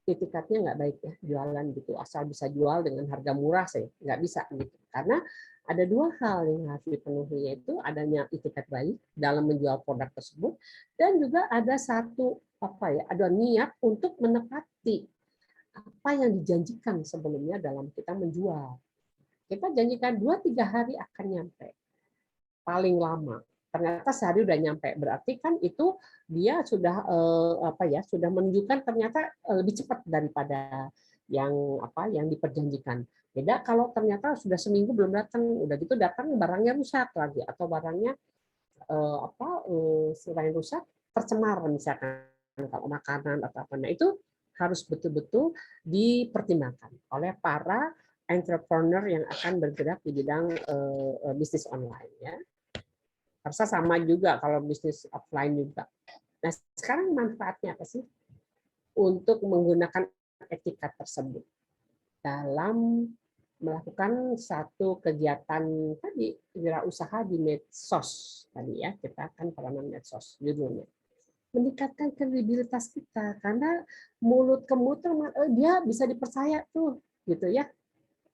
etikatnya nggak baik ya, jualan gitu asal bisa jual dengan harga murah sih nggak bisa gitu, karena ada dua hal yang harus dipenuhi, yaitu adanya itikat baik dalam menjual produk tersebut dan juga ada ada niat untuk menepati apa yang dijanjikan sebelumnya dalam kita menjual. Kita janjikan 2-3 hari akan nyampe paling lama, ternyata sehari udah nyampe, berarti kan itu dia sudah sudah menunjukkan ternyata lebih cepat daripada yang diperjanjikan. Beda kalau ternyata sudah seminggu belum datang, udah gitu datang barangnya rusak lagi atau barangnya selain rusak tercemar misalkan kalau makanan atau apa. Nah itu harus betul-betul dipertimbangkan oleh para entrepreneur yang akan bergerak di bidang bisnis online ya. Harusnya sama juga kalau bisnis offline juga. Nah, sekarang manfaatnya apa sih untuk menggunakan etika tersebut dalam melakukan satu kegiatan tadi wirausaha di medsos tadi ya, kita akan peranan medsos judulnya. Meningkatkan kredibilitas kita karena mulut ke mulut dia bisa dipercaya tuh gitu ya.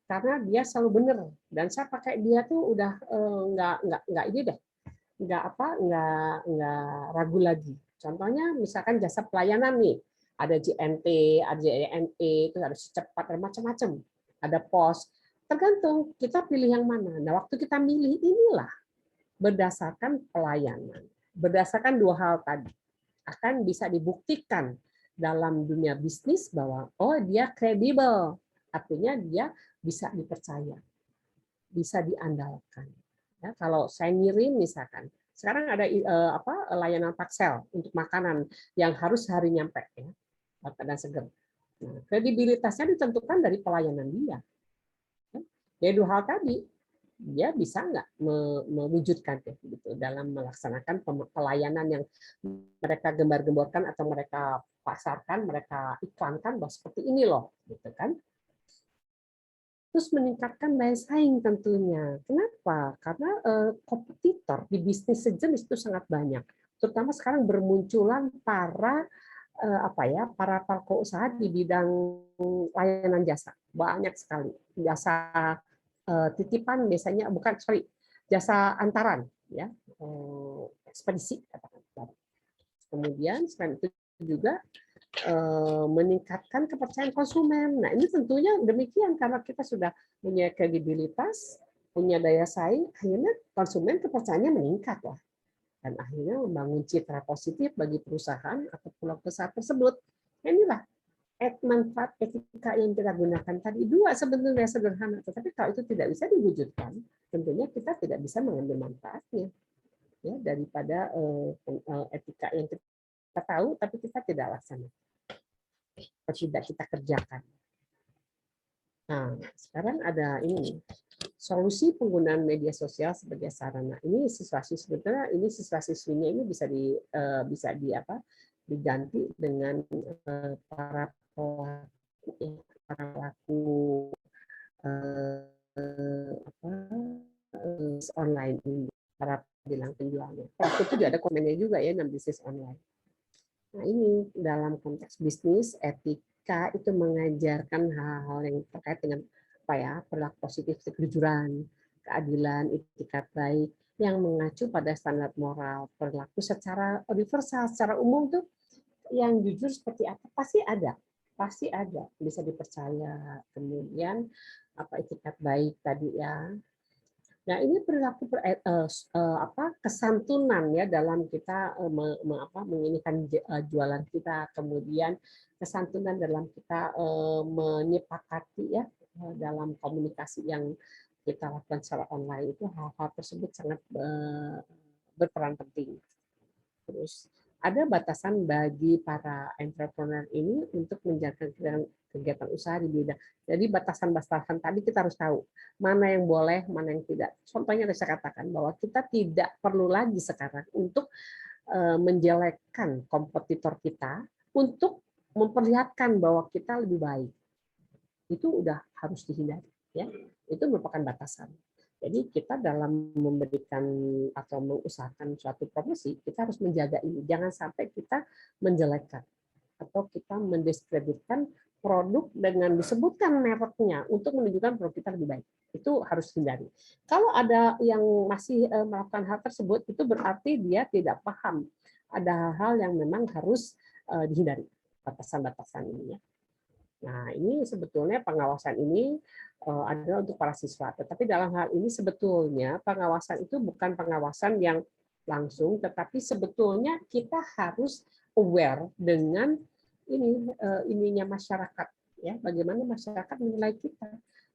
Karena dia selalu benar dan saya pakai dia tuh udah nggak ini deh. Nggak ragu lagi. Contohnya misalkan jasa pelayanan nih, ada JNT, ada JNE, itu harus cepat, ada macam-macam. Ada pos. Tergantung kita pilih yang mana. Nah, waktu kita milih inilah berdasarkan pelayanan. Berdasarkan dua hal tadi. Akan bisa dibuktikan dalam dunia bisnis bahwa dia kredibel. Artinya dia bisa dipercaya. Bisa diandalkan. Ya, kalau saya ngirim misalkan, sekarang ada layanan paksel untuk makanan yang harus hari nyampe ya, dan seger. Nah, kredibilitasnya ditentukan dari pelayanan dia. Dari dua hal tadi, dia bisa nggak mewujudkan gitu dalam melaksanakan pelayanan yang mereka gembar-gemborkan atau mereka pasarkan, mereka iklankan bahwa seperti ini loh, gitu kan? Terus meningkatkan daya saing tentunya. Kenapa? Karena kompetitor di bisnis sejenis itu sangat banyak. Terutama sekarang bermunculan para para pelaku usaha di bidang layanan jasa. Banyak sekali. Jasa titipan biasanya jasa antaran ya. Ekspedisi katakan. Kemudian selain itu juga meningkatkan kepercayaan konsumen. Nah, ini tentunya demikian karena kita sudah punya kredibilitas, punya daya saing, akhirnya konsumen kepercayaannya meningkat lah. dan akhirnya membangun citra positif bagi perusahaan atau pulau usaha tersebut. Inilah manfaat etika yang kita gunakan tadi. Dua sebenarnya sederhana, tetapi kalau itu tidak bisa diwujudkan, tentunya kita tidak bisa mengambil manfaatnya ya daripada etika yang kita tahu tapi kita tidak laksanakan, tidak kita kerjakan. Nah, sekarang ada ini solusi penggunaan media sosial sebagai sarana. Ini sebetulnya ini siswa-siswinya ini bisa diganti dengan para pelaku online ini, para bilang penjualnya. Pelaku itu juga ada komennya juga ya dalam bisnis online. Nah ini dalam konteks bisnis etika itu mengajarkan hal-hal yang terkait dengan apa ya, perilaku positif, kejujuran, keadilan, etikat baik yang mengacu pada standar moral, perilaku secara universal, secara umum tuh yang jujur seperti apa pasti ada, bisa dipercaya. Kemudian apa etikat baik tadi ya. Nah ini perilaku kesantunan ya dalam kita menginikan jualan kita, kemudian kesantunan dalam kita menyepakati ya dalam komunikasi yang kita lakukan secara online itu hal-hal tersebut sangat berperan penting. Terus ada batasan bagi para entrepreneur ini untuk menjalankan kegiatan usaha di bidang. Jadi batasan-batasan tadi kita harus tahu mana yang boleh, mana yang tidak. Contohnya saya katakan bahwa kita tidak perlu lagi sekarang untuk menjelekkan kompetitor kita untuk memperlihatkan bahwa kita lebih baik. Itu udah harus dihindari, ya. Itu merupakan batasan. Jadi kita dalam memberikan atau mengusahakan suatu promosi, kita harus menjaga ini. Jangan sampai kita menjelekkan atau kita mendiskreditkan produk dengan disebutkan mereknya untuk menunjukkan produk kita lebih baik. Itu harus hindari. Kalau ada yang masih melakukan hal tersebut, itu berarti dia tidak paham. Ada hal yang memang harus dihindari, batasan-batasan ini ya. Nah, ini sebetulnya pengawasan ini adalah untuk para siswa. Tetapi dalam hal ini sebetulnya pengawasan itu bukan pengawasan yang langsung, tetapi sebetulnya kita harus aware dengan ininya masyarakat, ya. Bagaimana masyarakat menilai kita.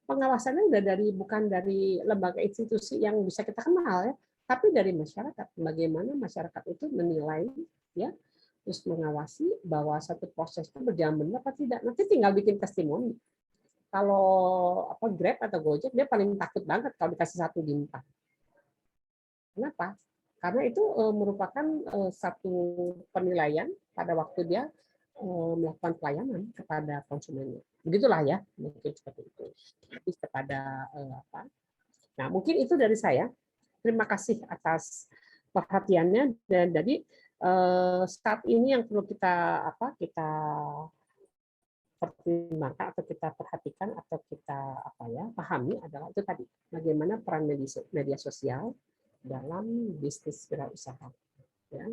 Pengawasannya bukan dari lembaga institusi yang bisa kita kenal, ya, tapi dari masyarakat. Bagaimana masyarakat itu menilai, ya. Terus mengawasi bahwa satu proses itu berjalan benar apa tidak. Nanti tinggal bikin testimoni. Kalau Grab atau Gojek, dia paling takut banget kalau dikasih 1 bintang. Kenapa? Karena itu merupakan satu penilaian pada waktu dia melakukan pelayanan kepada konsumennya. Begitulah ya, mungkin seperti itu. Tapi kepada Nah, mungkin itu dari saya. Terima kasih atas perhatiannya. Dan jadi saat ini yang perlu kita pertimbangkan atau kita perhatikan atau kita pahami adalah itu tadi, bagaimana peran media sosial dalam bisnis wirausaha, ya,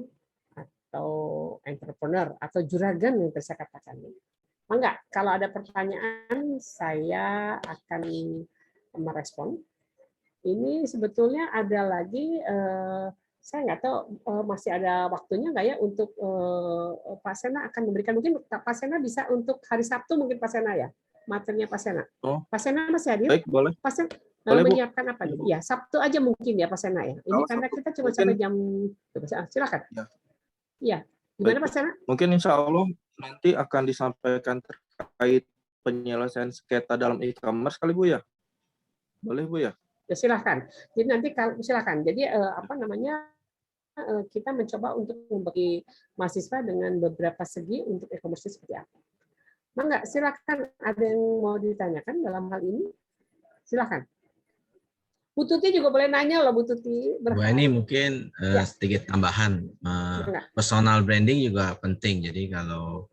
atau entrepreneur atau juragan yang saya katakan. Enggak, kalau ada pertanyaan saya akan merespon. Ini sebetulnya ada lagi saya nggak tahu masih ada waktunya nggak ya untuk Pak Sena akan memberikan, mungkin Pak Sena bisa untuk hari Sabtu mungkin Pak Sena ya, materinya Pak Sena. Pak Sena masih hadir? Baik, boleh. Pak Sena boleh, menyiapkan apa nih? Ya, Sabtu aja mungkin ya Pak Sena ya. Ini karena kita cuma sampai jam, silakan. Iya. Gimana Pak Sena? Mungkin insya Allah nanti akan disampaikan terkait penyelesaian sengketa dalam e-commerce kali Bu ya? Boleh Bu ya? Ya silahkan. Jadi nanti kalau silakan. Jadi kita mencoba untuk membagi mahasiswa dengan beberapa segi untuk e-commerce seperti apa. Mangga, silakan. Ada yang mau ditanyakan dalam hal ini? Silakan. Bu Tuti juga boleh nanya loh, Bu Tuti. Bu, ini mungkin sedikit tambahan. Personal branding juga penting. Jadi kalau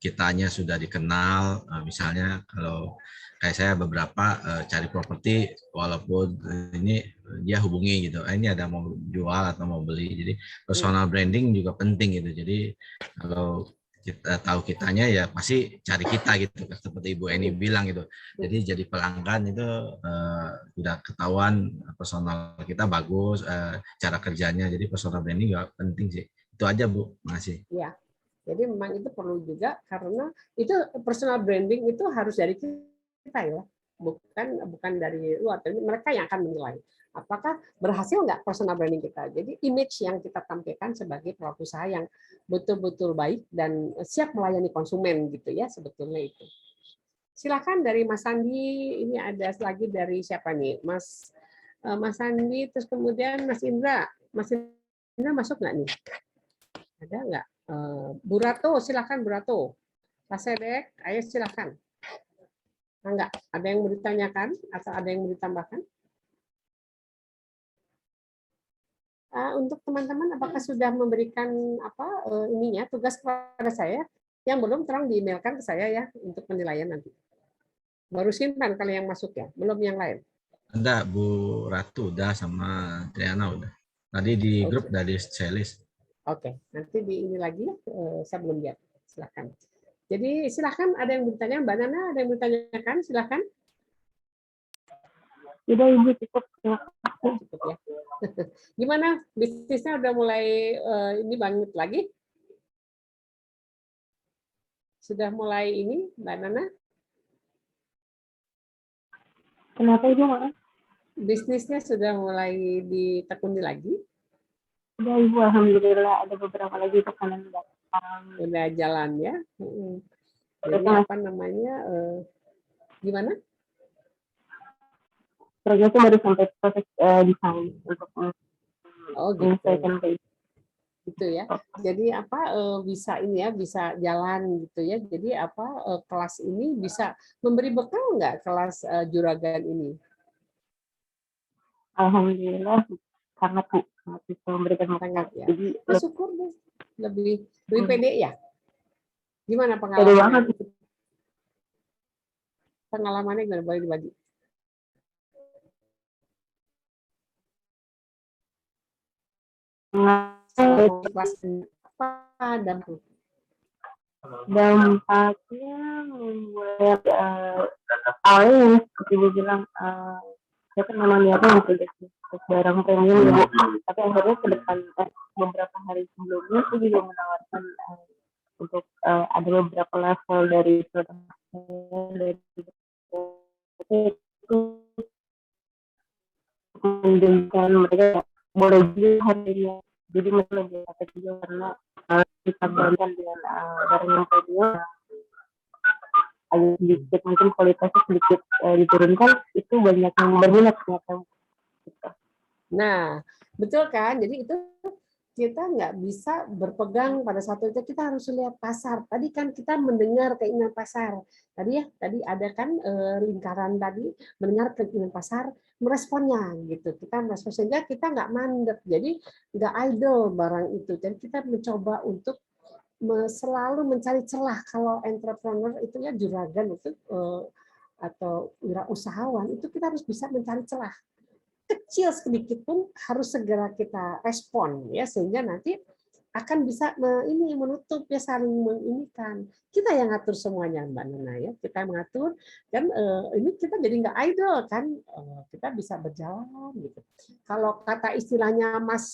kitanya sudah dikenal, misalnya kalau kayak saya beberapa cari properti, walaupun ini dia hubungi gitu, ini ada mau jual atau mau beli, jadi personal branding juga penting gitu. Jadi kalau kita tahu kitanya ya pasti cari kita gitu, seperti Ibu Eni bilang gitu. Jadi jadi pelanggan itu udah ketahuan personal kita bagus, cara kerjanya. Jadi personal branding juga penting sih. Itu aja Bu, makasih. Ya, jadi memang itu perlu juga karena itu personal branding itu harus dari kita ya, bukan dari luar. Jadi mereka yang akan menilai apakah berhasil nggak personal branding kita. Jadi image yang kita tampilkan sebagai pelaku usaha yang betul-betul baik dan siap melayani konsumen gitu ya, sebetulnya itu. Silakan dari Mas Sandi, ini ada lagi dari siapa nih? Mas Sandi, terus kemudian Mas Indra. Mas Indra masuk nggak nih? Ada nggak? Bu Rato, silakan Bu Rato. Pak Sedek, ayo silakan. Enggak, ada yang mau ditanyakan atau ada yang mau ditambahkan? Untuk teman-teman, apakah sudah memberikan ininya tugas kepada saya? Yang belum terang di-emailkan ke saya ya untuk penilaian nanti. Baru simpan kalau yang masuk ya, belum yang lain. Ada Bu Ratu udah sama Triana udah. Tadi di grup udah di list. Oke, nanti di ini lagi ya, saya belum lihat. Silakan. Jadi silakan ada yang bertanya, Mbak Nana ada yang bertanyakan, silakan. Sudah Ibu cukup. Cukup ya. Gimana bisnisnya udah mulai ini bangkit lagi? Sudah mulai ini, Mbak Nana? Kenapa Ibu, Mas? Bisnisnya sudah mulai ditekuni lagi? Sudah Ibu, alhamdulillah ada beberapa lagi pesanan datang. Udah jalan ya. Jadi apa namanya? Gimana? Progresnya baru sampai proses desain untuk menyesuaikan ke gitu ya. Jadi bisa ini ya, bisa jalan gitu ya. Jadi kelas ini bisa memberi bekal nggak kelas juragan ini? Alhamdulillah sangat bisa memberikan bekal. Ya. Jadi syukur deh. Lebih pede ya. Gimana pengalamannya? Pengalamannya gimana, boleh dibagi? Dampaknya membuat awalnya seperti Ibu bilang saya kan memang niatnya untuk barang premium ya, tapi akhirnya ke depan beberapa hari sebelumnya saya juga menawarkan untuk ada beberapa level dari produk itu menunjukkan mereka boleh juga harganya. Jadi mereka lebih dapat juga karena kita bandingkan dengan barang yang premium agak sedikit mungkin kualitasnya sedikit diturunkan, itu banyak yang berminat ternyata. Nah, betul kan? Jadi itu kita nggak bisa berpegang pada satu itu, kita harus lihat pasar. Tadi kan kita mendengar keinginan pasar. Tadi ada kan lingkaran tadi mendengar keinginan pasar, meresponnya gitu. Kita merespon sehingga kita nggak mandek. Jadi nggak idle barang itu. Dan kita mencoba untuk selalu mencari celah. Kalau entrepreneur itu ya juragan itu atau wirausahawan itu kita harus bisa mencari celah. Kecil sedikit pun harus segera kita respon ya, sehingga nanti akan bisa menutup ya, saling menginikan. Kita yang ngatur semuanya Mbak Nana ya, kita mengatur dan ini kita jadi nggak idle kan, kita bisa berjalan gitu. Kalau kata istilahnya Mas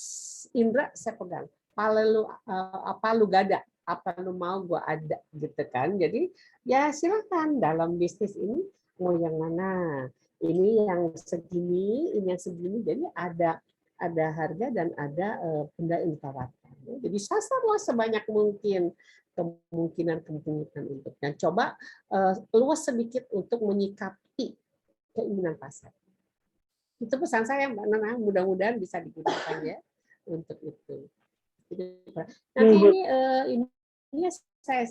Indra saya pegang, apa lu gada, apa lu mau gua ada gitu kan. Jadi ya silakan dalam bisnis ini mau yang mana. Ini yang segini, ini yang segini. Jadi ada harga dan ada benda yang ditawarkan. Jadi sasarlah sebanyak mungkin kemungkinan untuk, dan coba luas sedikit untuk menyikapi keinginan pasar. Itu pesan saya Mbak Nana, mudah-mudahan bisa digunakan ya untuk itu. Nanti ini saya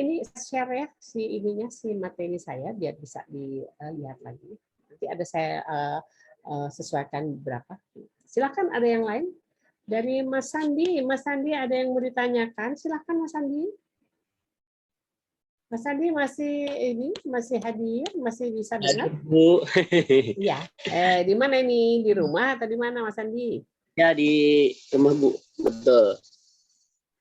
ini share ya si materi saya biar bisa dilihat lagi. Nanti ada saya sesuaikan beberapa. Silakan ada yang lain dari Mas Sandi. Mas Sandi ada yang mau ditanyakan? Silakan Mas Sandi. Mas Sandi masih hadir, masih bisa dengar? Bu. Iya. Di mana ini? Di rumah atau di mana Mas Sandi? Ya di rumah Bu, betul.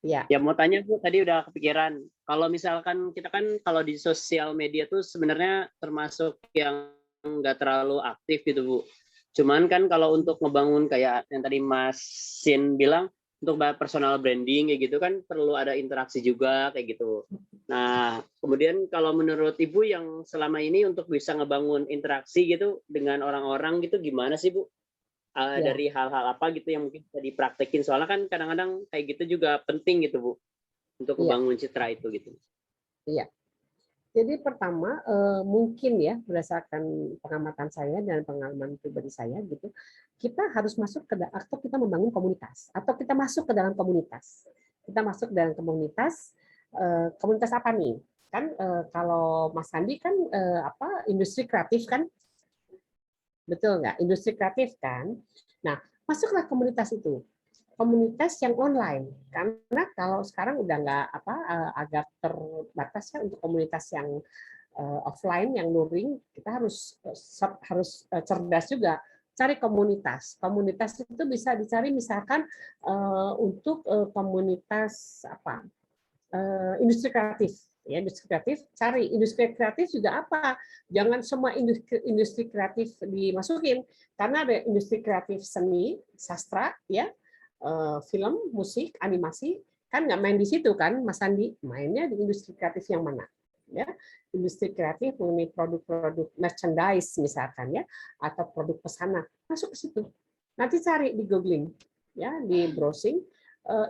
Ya. Ya mau tanya Bu, tadi udah kepikiran. Kalau misalkan kita kan kalau di sosial media tuh sebenarnya termasuk yang nggak terlalu aktif gitu Bu. Cuman kan kalau untuk ngebangun kayak yang tadi Mas Sin bilang, untuk personal branding kayak gitu kan perlu ada interaksi juga kayak gitu. Nah, kemudian kalau menurut Ibu yang selama ini untuk bisa ngebangun interaksi gitu dengan orang-orang gitu gimana sih Bu? Ya. Dari hal-hal apa gitu yang mungkin bisa dipraktekin, soalnya kan kadang-kadang kayak gitu juga penting gitu Bu untuk membangun citra itu gitu. Iya. Jadi pertama mungkin ya berdasarkan pengamatan saya dan pengalaman pribadi saya gitu, kita harus masuk ke atau kita membangun komunitas atau kita masuk ke dalam komunitas. Kita masuk dalam komunitas, komunitas apa nih? Kan kalau Mas Andi kan industri kreatif kan, betul nggak? Industri kreatif kan. Nah, masuklah komunitas itu. Komunitas yang online, karena kalau sekarang udah nggak agak terbatas ya untuk komunitas yang offline yang luring, kita harus cerdas juga cari komunitas. Komunitas itu bisa dicari misalkan untuk komunitas industri kreatif. Ya, industri kreatif, cari industri kreatif juga apa? Jangan semua industri kreatif dimasukin, karena ada industri kreatif seni, sastra, ya, film, musik, animasi, kan nggak main di situ kan, Mas Andi, mainnya di industri kreatif yang mana? Ya, industri kreatif mengenai produk-produk merchandise misalkan ya, atau produk pesanan, masuk ke situ. Nanti cari di googling, ya, di browsing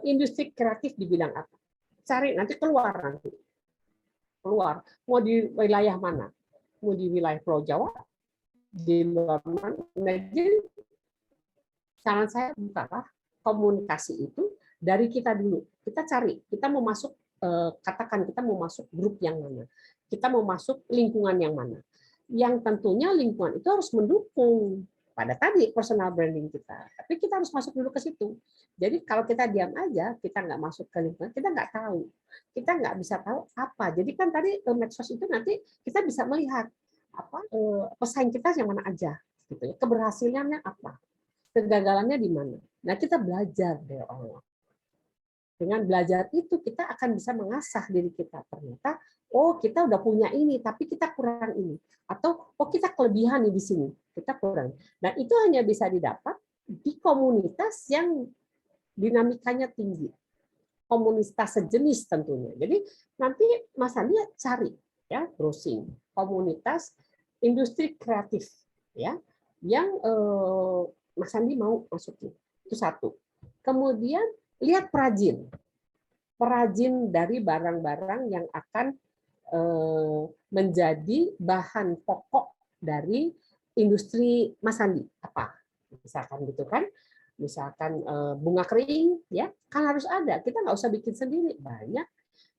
industri kreatif di bidang apa. Cari nanti keluar keluar mau di wilayah mana, mau di wilayah Pulau Jawa, di luar mana. Jadi saran saya bukalah komunikasi itu dari kita dulu. Kita cari, kita mau masuk, katakan kita mau masuk grup yang mana, kita mau masuk lingkungan yang mana. Yang tentunya lingkungan itu harus mendukung pada tadi personal branding kita. Tapi kita harus masuk dulu ke situ. Jadi kalau kita diam aja, kita nggak masuk ke lingkungan, kita nggak tahu. Kita nggak bisa tahu apa. Jadi kan tadi medsos itu nanti kita bisa melihat pesaing kita yang mana aja, gitu ya. Keberhasilannya apa, kegagalannya di mana. Nah, kita belajar dari orang. Dengan belajar itu kita akan bisa mengasah diri kita. Ternyata, oh kita udah punya ini, tapi kita kurang ini. Atau, oh kita kelebihan nih di sini, kita kurang. Nah, itu hanya bisa didapat di komunitas yang dinamikanya tinggi. Komunitas sejenis tentunya. Jadi, nanti Mas Andi cari, ya, browsing. Komunitas industri kreatif, ya, yang Mas Andi mau masukin. Itu satu. Kemudian lihat perajin dari barang-barang yang akan menjadi bahan pokok dari industri Mas Andi. Apa? Misalkan gitu kan? Misalkan bunga kering, ya kan harus ada. Kita nggak usah bikin sendiri, banyak.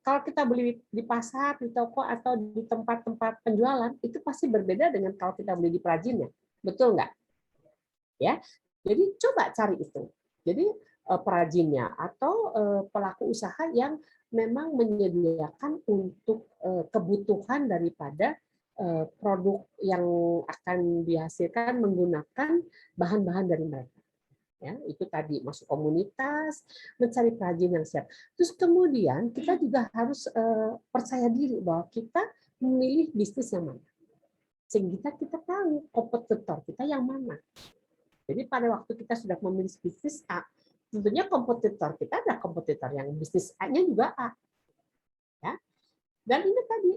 Kalau kita beli di pasar, di toko atau di tempat-tempat penjualan, itu pasti berbeda dengan kalau kita beli di perajinnya. Betul nggak? Ya, jadi coba cari itu. Jadi perajinnya atau pelaku usaha yang memang menyediakan untuk kebutuhan daripada produk yang akan dihasilkan menggunakan bahan-bahan dari mereka. Ya, itu tadi masuk komunitas, mencari perajin yang siap. Terus kemudian kita juga harus percaya diri bahwa kita memilih bisnis yang mana. Sehingga kita tahu kompetitor kita yang mana. Jadi pada waktu kita sudah memilih bisnis A, tentunya kompetitor kita ada kompetitor yang bisnis A-nya juga A. Ya. Dan ini tadi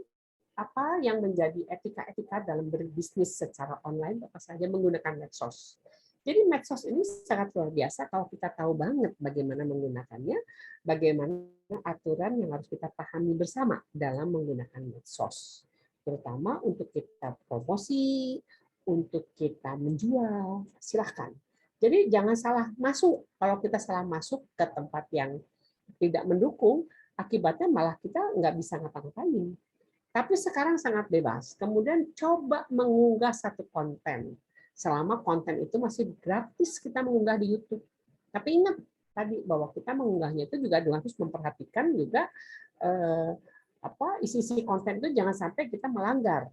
apa yang menjadi etika-etika dalam berbisnis secara online, apa saja menggunakan medsos. Jadi medsos ini sangat luar biasa kalau kita tahu banget bagaimana menggunakannya, bagaimana aturan yang harus kita pahami bersama dalam menggunakan medsos. Terutama untuk kita promosi, untuk kita menjual, silahkan. Jadi jangan salah masuk. Kalau kita salah masuk ke tempat yang tidak mendukung, akibatnya malah kita nggak bisa ngapa-ngapain. Tapi sekarang sangat bebas. Kemudian coba mengunggah satu konten. Selama konten itu masih gratis kita mengunggah di YouTube. Tapi ingat tadi bahwa kita mengunggahnya itu juga harus memperhatikan juga isi-isi konten itu jangan sampai kita melanggar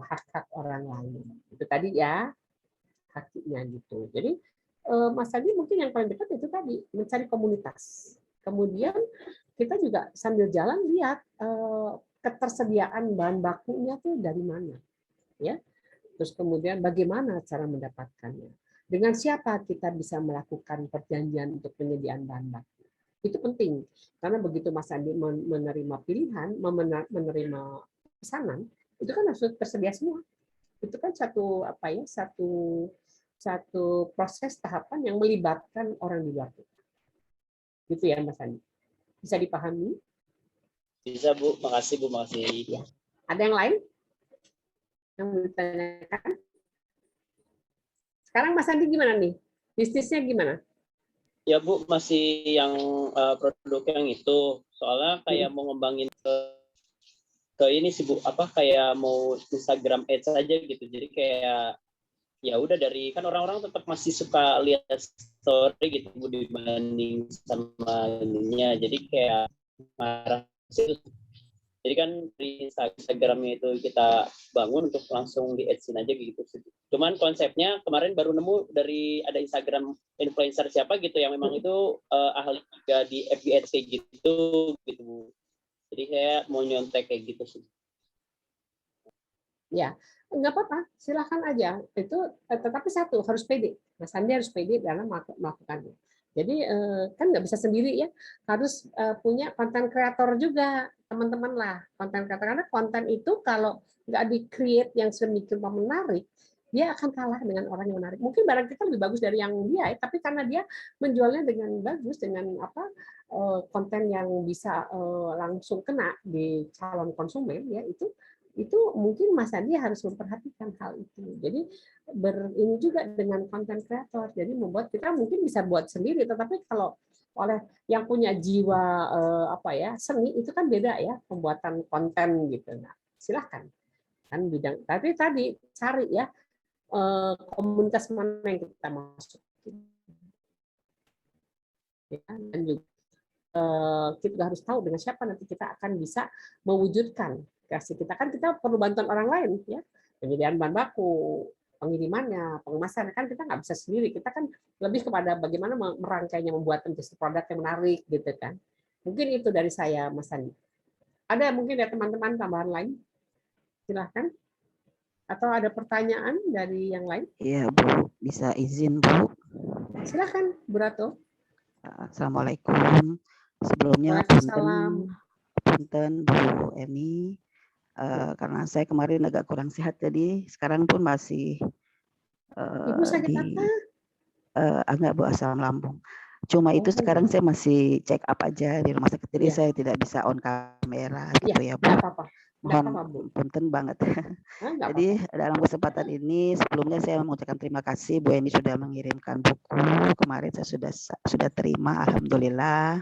hak-hak orang lain. Itu tadi ya. Haknya gitu. Jadi Mas Adi mungkin yang paling dekat itu tadi mencari komunitas. Kemudian kita juga sambil jalan lihat ketersediaan bahan bakunya tuh dari mana, ya. Terus kemudian bagaimana cara mendapatkannya, dengan siapa kita bisa melakukan perjanjian untuk penyediaan bahan baku. Itu penting karena begitu Mas Andi menerima pilihan, menerima pesanan, itu kan harus tersedia semua. Itu kan satu proses tahapan yang melibatkan orang di luar kita. Gitu ya Mas Andi. Bisa dipahami? Bisa Bu, makasih Bu, makasih. Ya. Ada yang lain yang mau ditanyakan? Sekarang Mas Andi gimana nih? Bisnisnya gimana? Ya Bu, masih yang produk yang itu. Soalnya kayak mau ngembangin ke ini sih Bu, kayak mau Instagram Ads aja gitu. Jadi kayak ya udah dari kan orang-orang tetap masih suka lihat story gitu Bu dibanding sama ininya. Jadi kayak marah sih. Jadi kan di Instagramnya itu kita bangun untuk langsung di adsin aja gitu. Cuman konsepnya kemarin baru nemu dari ada Instagram influencer siapa gitu yang memang itu ahli juga di FB Ads kayak gitu Bu. Jadi kayak mau nyontek kayak gitu sih. Ya, nggak apa-apa, silahkan aja. Itu tetapi satu harus pede. Mas Andi harus pede dalam melakukannya. Jadi kan nggak bisa sendiri ya, harus punya konten kreator juga, teman-teman lah, konten kreator. Karena konten itu kalau nggak di-create yang sedemikian menarik, dia akan kalah dengan orang yang menarik. Mungkin barang kita lebih bagus dari yang dia, tapi karena dia menjualnya dengan bagus, dengan konten yang bisa langsung kena di calon konsumen, ya itu mungkin Mas Andi harus memperhatikan hal itu. Jadi ini juga dengan konten kreator. Jadi membuat kita mungkin bisa buat sendiri, tetapi kalau oleh yang punya jiwa seni itu kan beda ya pembuatan konten gitu. Nah, silahkan kan bidang. Tapi tadi cari ya komunitas mana yang kita masuk. Ya, dan juga kita harus tahu dengan siapa nanti kita akan bisa mewujudkan kreasi kita. Kan kita perlu bantuan orang lain ya, penyediaan bahan baku, pengirimannya, pengemasan, kan kita nggak bisa sendiri. Kita kan lebih kepada bagaimana merangkainya, membuat industri produk yang menarik gitu kan. Mungkin itu dari saya Mas Andi. Ada mungkin ya teman-teman tambahan lain? Silahkan. Atau ada pertanyaan dari yang lain? Iya Bu, bisa izin Bu? Silahkan Bu Rato. Assalamualaikum. Sebelumnya punten Bu Eni, karena saya kemarin agak kurang sehat, jadi sekarang pun masih Ibu sakit apa? Enggak Bu, asam lambung. Cuma itu sekarang saya masih check up aja di rumah sakit, jadi saya tidak bisa on kamera gitu ya Bu. Mohon punten banget. Jadi dalam kesempatan ini sebelumnya saya mengucapkan terima kasih Bu Eni sudah mengirimkan buku. Kemarin saya sudah terima, alhamdulillah.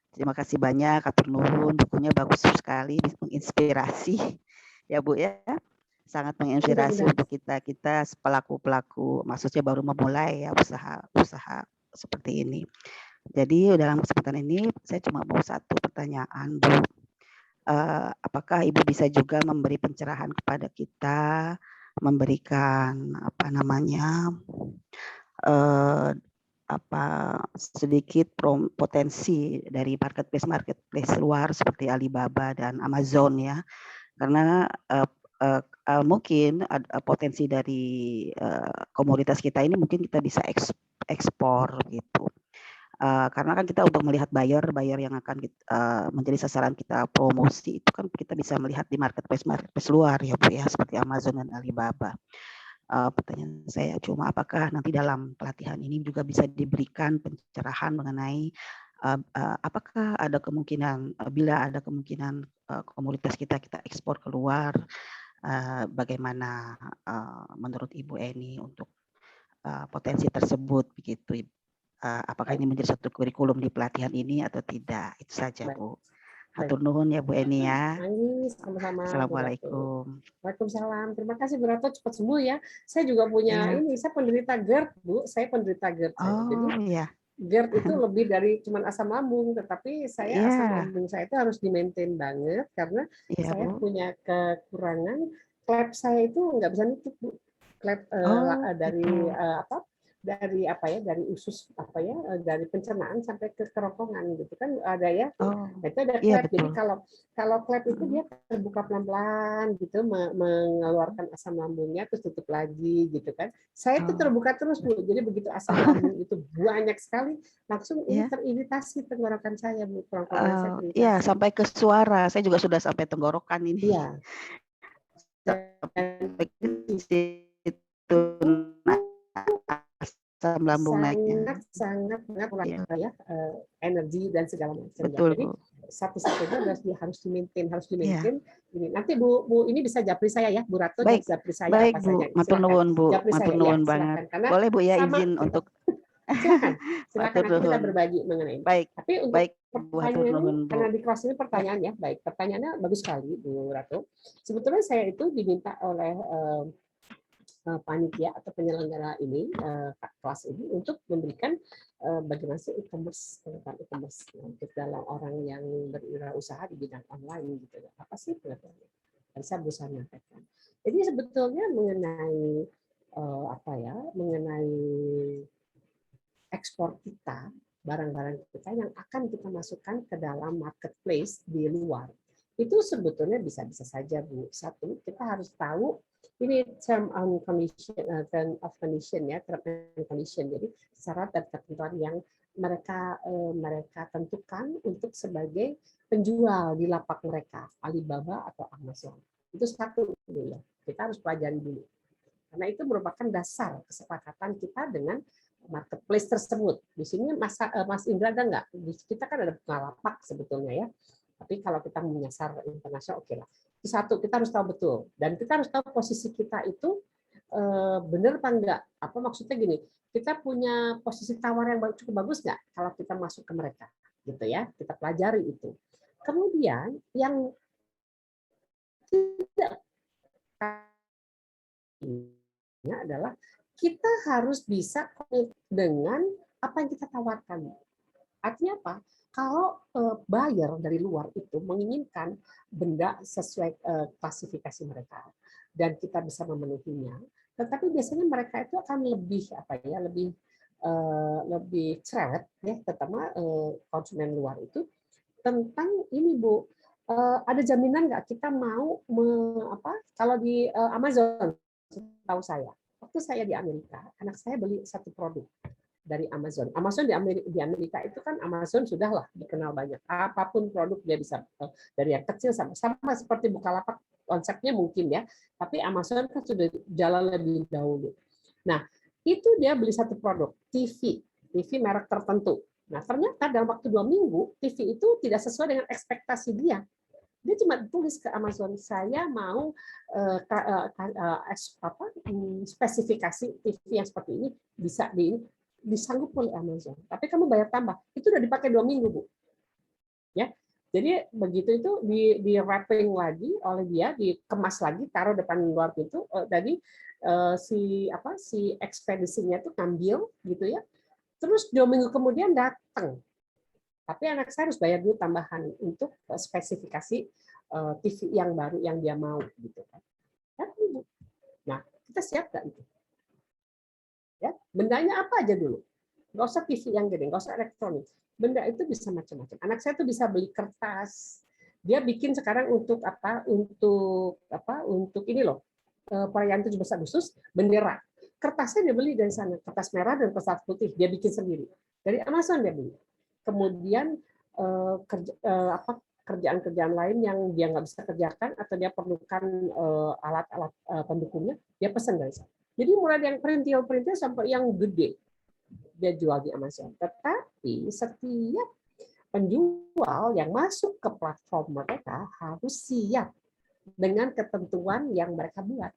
Terima kasih banyak, atur nuhun, bukunya bagus sekali, menginspirasi ya Bu ya. Sangat menginspirasi untuk kita pelaku-pelaku, maksudnya baru memulai ya usaha seperti ini. Jadi dalam kesempatan ini saya cuma mau satu pertanyaan Bu. Apakah Ibu bisa juga memberi pencerahan kepada kita, memberikan sedikit potensi dari marketplace luar seperti Alibaba dan Amazon ya, karena mungkin potensi dari komoditas kita ini mungkin kita bisa ekspor gitu. Karena kan kita untuk melihat buyer yang akan menjadi sasaran kita promosi itu kan kita bisa melihat di marketplace luar ya Bu ya, seperti Amazon dan Alibaba. Pertanyaan saya cuma apakah nanti dalam pelatihan ini juga bisa diberikan pencerahan mengenai apakah ada kemungkinan bila ada kemungkinan komoditas kita ekspor keluar, bagaimana menurut Ibu Eni untuk potensi tersebut begitu. Apakah ini menjadi satu kurikulum di pelatihan ini atau tidak? Itu saja Bu. Hatur nuhun ya Bu Eni ya. Sama-sama. Assalamualaikum. Waalaikumsalam. Terima kasih Bu Rato, cepat sembuh ya. Saya juga punya saya penderita GERD Bu. Saya penderita GERD. Jadi GERD itu lebih dari cuma asam lambung, tetapi asam lambung saya itu harus di-maintain banget karena saya punya kekurangan klep saya itu nggak bisa nutup Bu. Klep dari apa ya, dari usus apa ya, dari pencernaan sampai ke kerongkongan gitu kan ada ya. Oh, Itu ada iya klep. Jadi betul. kalau klep itu dia terbuka pelan-pelan gitu, mengeluarkan asam lambungnya terus tutup lagi gitu kan. Saya itu Oh, terbuka terus Bu. Jadi begitu asam lambung itu banyak sekali, langsung ini ya. teriritasi tenggorokan saya Bu, kerongkongan saya Iya, teriritasi. sampai ke suara. Saya juga sudah sampai tenggorokan ini. Iya. Sampai ke situ asam lambung naiknya. sangat Iya, ya, energi dan segala macam. betul, Jadi Bu. satu-satunya harus dimaintain. Iya. Ini nanti Bu ini bisa japri saya ya, Bu Rato, Baik, japri saya baik apa Bu. saja. Matur Silakan. nuwun Bu. Japri Matur saya ya, nuwun silakan. banget. Karena Boleh Bu ya sama izin kita, untuk silakan matur nanti kita nuwun. berbagi mengenai ini. Baik, Tapi untuk baik Bu, matur pertanyaan nuwun ini, Bu. karena di kelas ini pertanyaan ya, baik. Pertanyaannya bagus sekali Bu Rato. Sebetulnya saya itu diminta oleh panitia atau penyelenggara ini kelas ini untuk memberikan bagaimana sih e-commerce tentang e-commerce untuk dalam orang yang berwirausaha di bidang online gitu ya. Apa sih pengetahuannya? Saya berusaha menyampaikan. Jadi sebetulnya mengenai apa ya, mengenai ekspor kita, barang-barang kita yang akan kita masukkan ke dalam marketplace di luar. Itu sebetulnya bisa-bisa saja Bu. Satu, kita harus tahu ini term of condition ya, term and condition. Jadi syarat dan ketentuan yang mereka tentukan untuk sebagai penjual di lapak mereka, Alibaba atau Amazon. Itu satu dulu ya. Kita harus pelajari dulu. Karena itu merupakan dasar kesepakatan kita dengan marketplace tersebut. Di sini Mas Indra ada nggak? Kita kan ada pengalapak sebetulnya ya. Tapi kalau kita menyasar internasional, oke lah. Itu satu, kita harus tahu betul. Dan kita harus tahu posisi kita itu benar apa enggak. Apa maksudnya gini, kita punya posisi tawar yang cukup bagus nggak kalau kita masuk ke mereka. Gitu ya, kita pelajari itu. Kemudian yang tidak adalah kita harus bisa dengan apa yang kita tawarkan. Artinya apa? Kalau buyer dari luar itu menginginkan benda sesuai klasifikasi mereka dan kita bisa memenuhinya, tetapi biasanya mereka itu akan lebih apa ya, lebih cerewet ya, terutama konsumen luar itu tentang ini Bu, ada jaminan nggak kita mau kalau di Amazon, tahu saya waktu saya di Amerika, anak saya beli satu produk dari Amazon. Amazon di Amerika itu kan Amazon sudahlah dikenal banyak. Apapun produk dia bisa dari yang kecil sama seperti Bukalapak konsepnya mungkin ya. Tapi Amazon kan sudah jalan lebih dahulu. Nah, itu dia beli satu produk TV merek tertentu. Nah, ternyata dalam waktu 2 minggu TV itu tidak sesuai dengan ekspektasi dia. Dia cuma tulis ke Amazon, saya mau spesifikasi TV yang seperti ini bisa disanggup oleh Amazon. Tapi kamu bayar tambah. Itu udah dipakai 2 minggu, Bu. Ya. Jadi begitu itu di wrapping lagi oleh dia, dikemas lagi, taruh depan luar pintu. Tadi si ekspedisinya tuh ngambil gitu ya. Terus 2 minggu kemudian datang. Tapi anak saya harus bayar dulu tambahan untuk spesifikasi TV yang baru yang dia mau gitu kan. Nah, kita siap nggak itu? Ya, bendanya apa aja dulu? Nggak usah TV yang gede, nggak usah elektronik. Benda itu bisa macam-macam. Anak saya tuh bisa beli kertas. Dia bikin sekarang untuk apa? Untuk ini loh. Perayaan 17 Agustus bendera. Kertasnya dia beli dari sana, kertas merah dan kertas putih dia bikin sendiri. Dari Amazon dia beli. Kemudian kerjaan-kerjaan lain yang dia nggak bisa kerjakan atau dia perlukan alat-alat pendukungnya, dia pesan dari sana. Jadi mulai yang perintil sampai yang gede dia jual di Amazon. Tetapi setiap penjual yang masuk ke platform mereka harus siap dengan ketentuan yang mereka buat.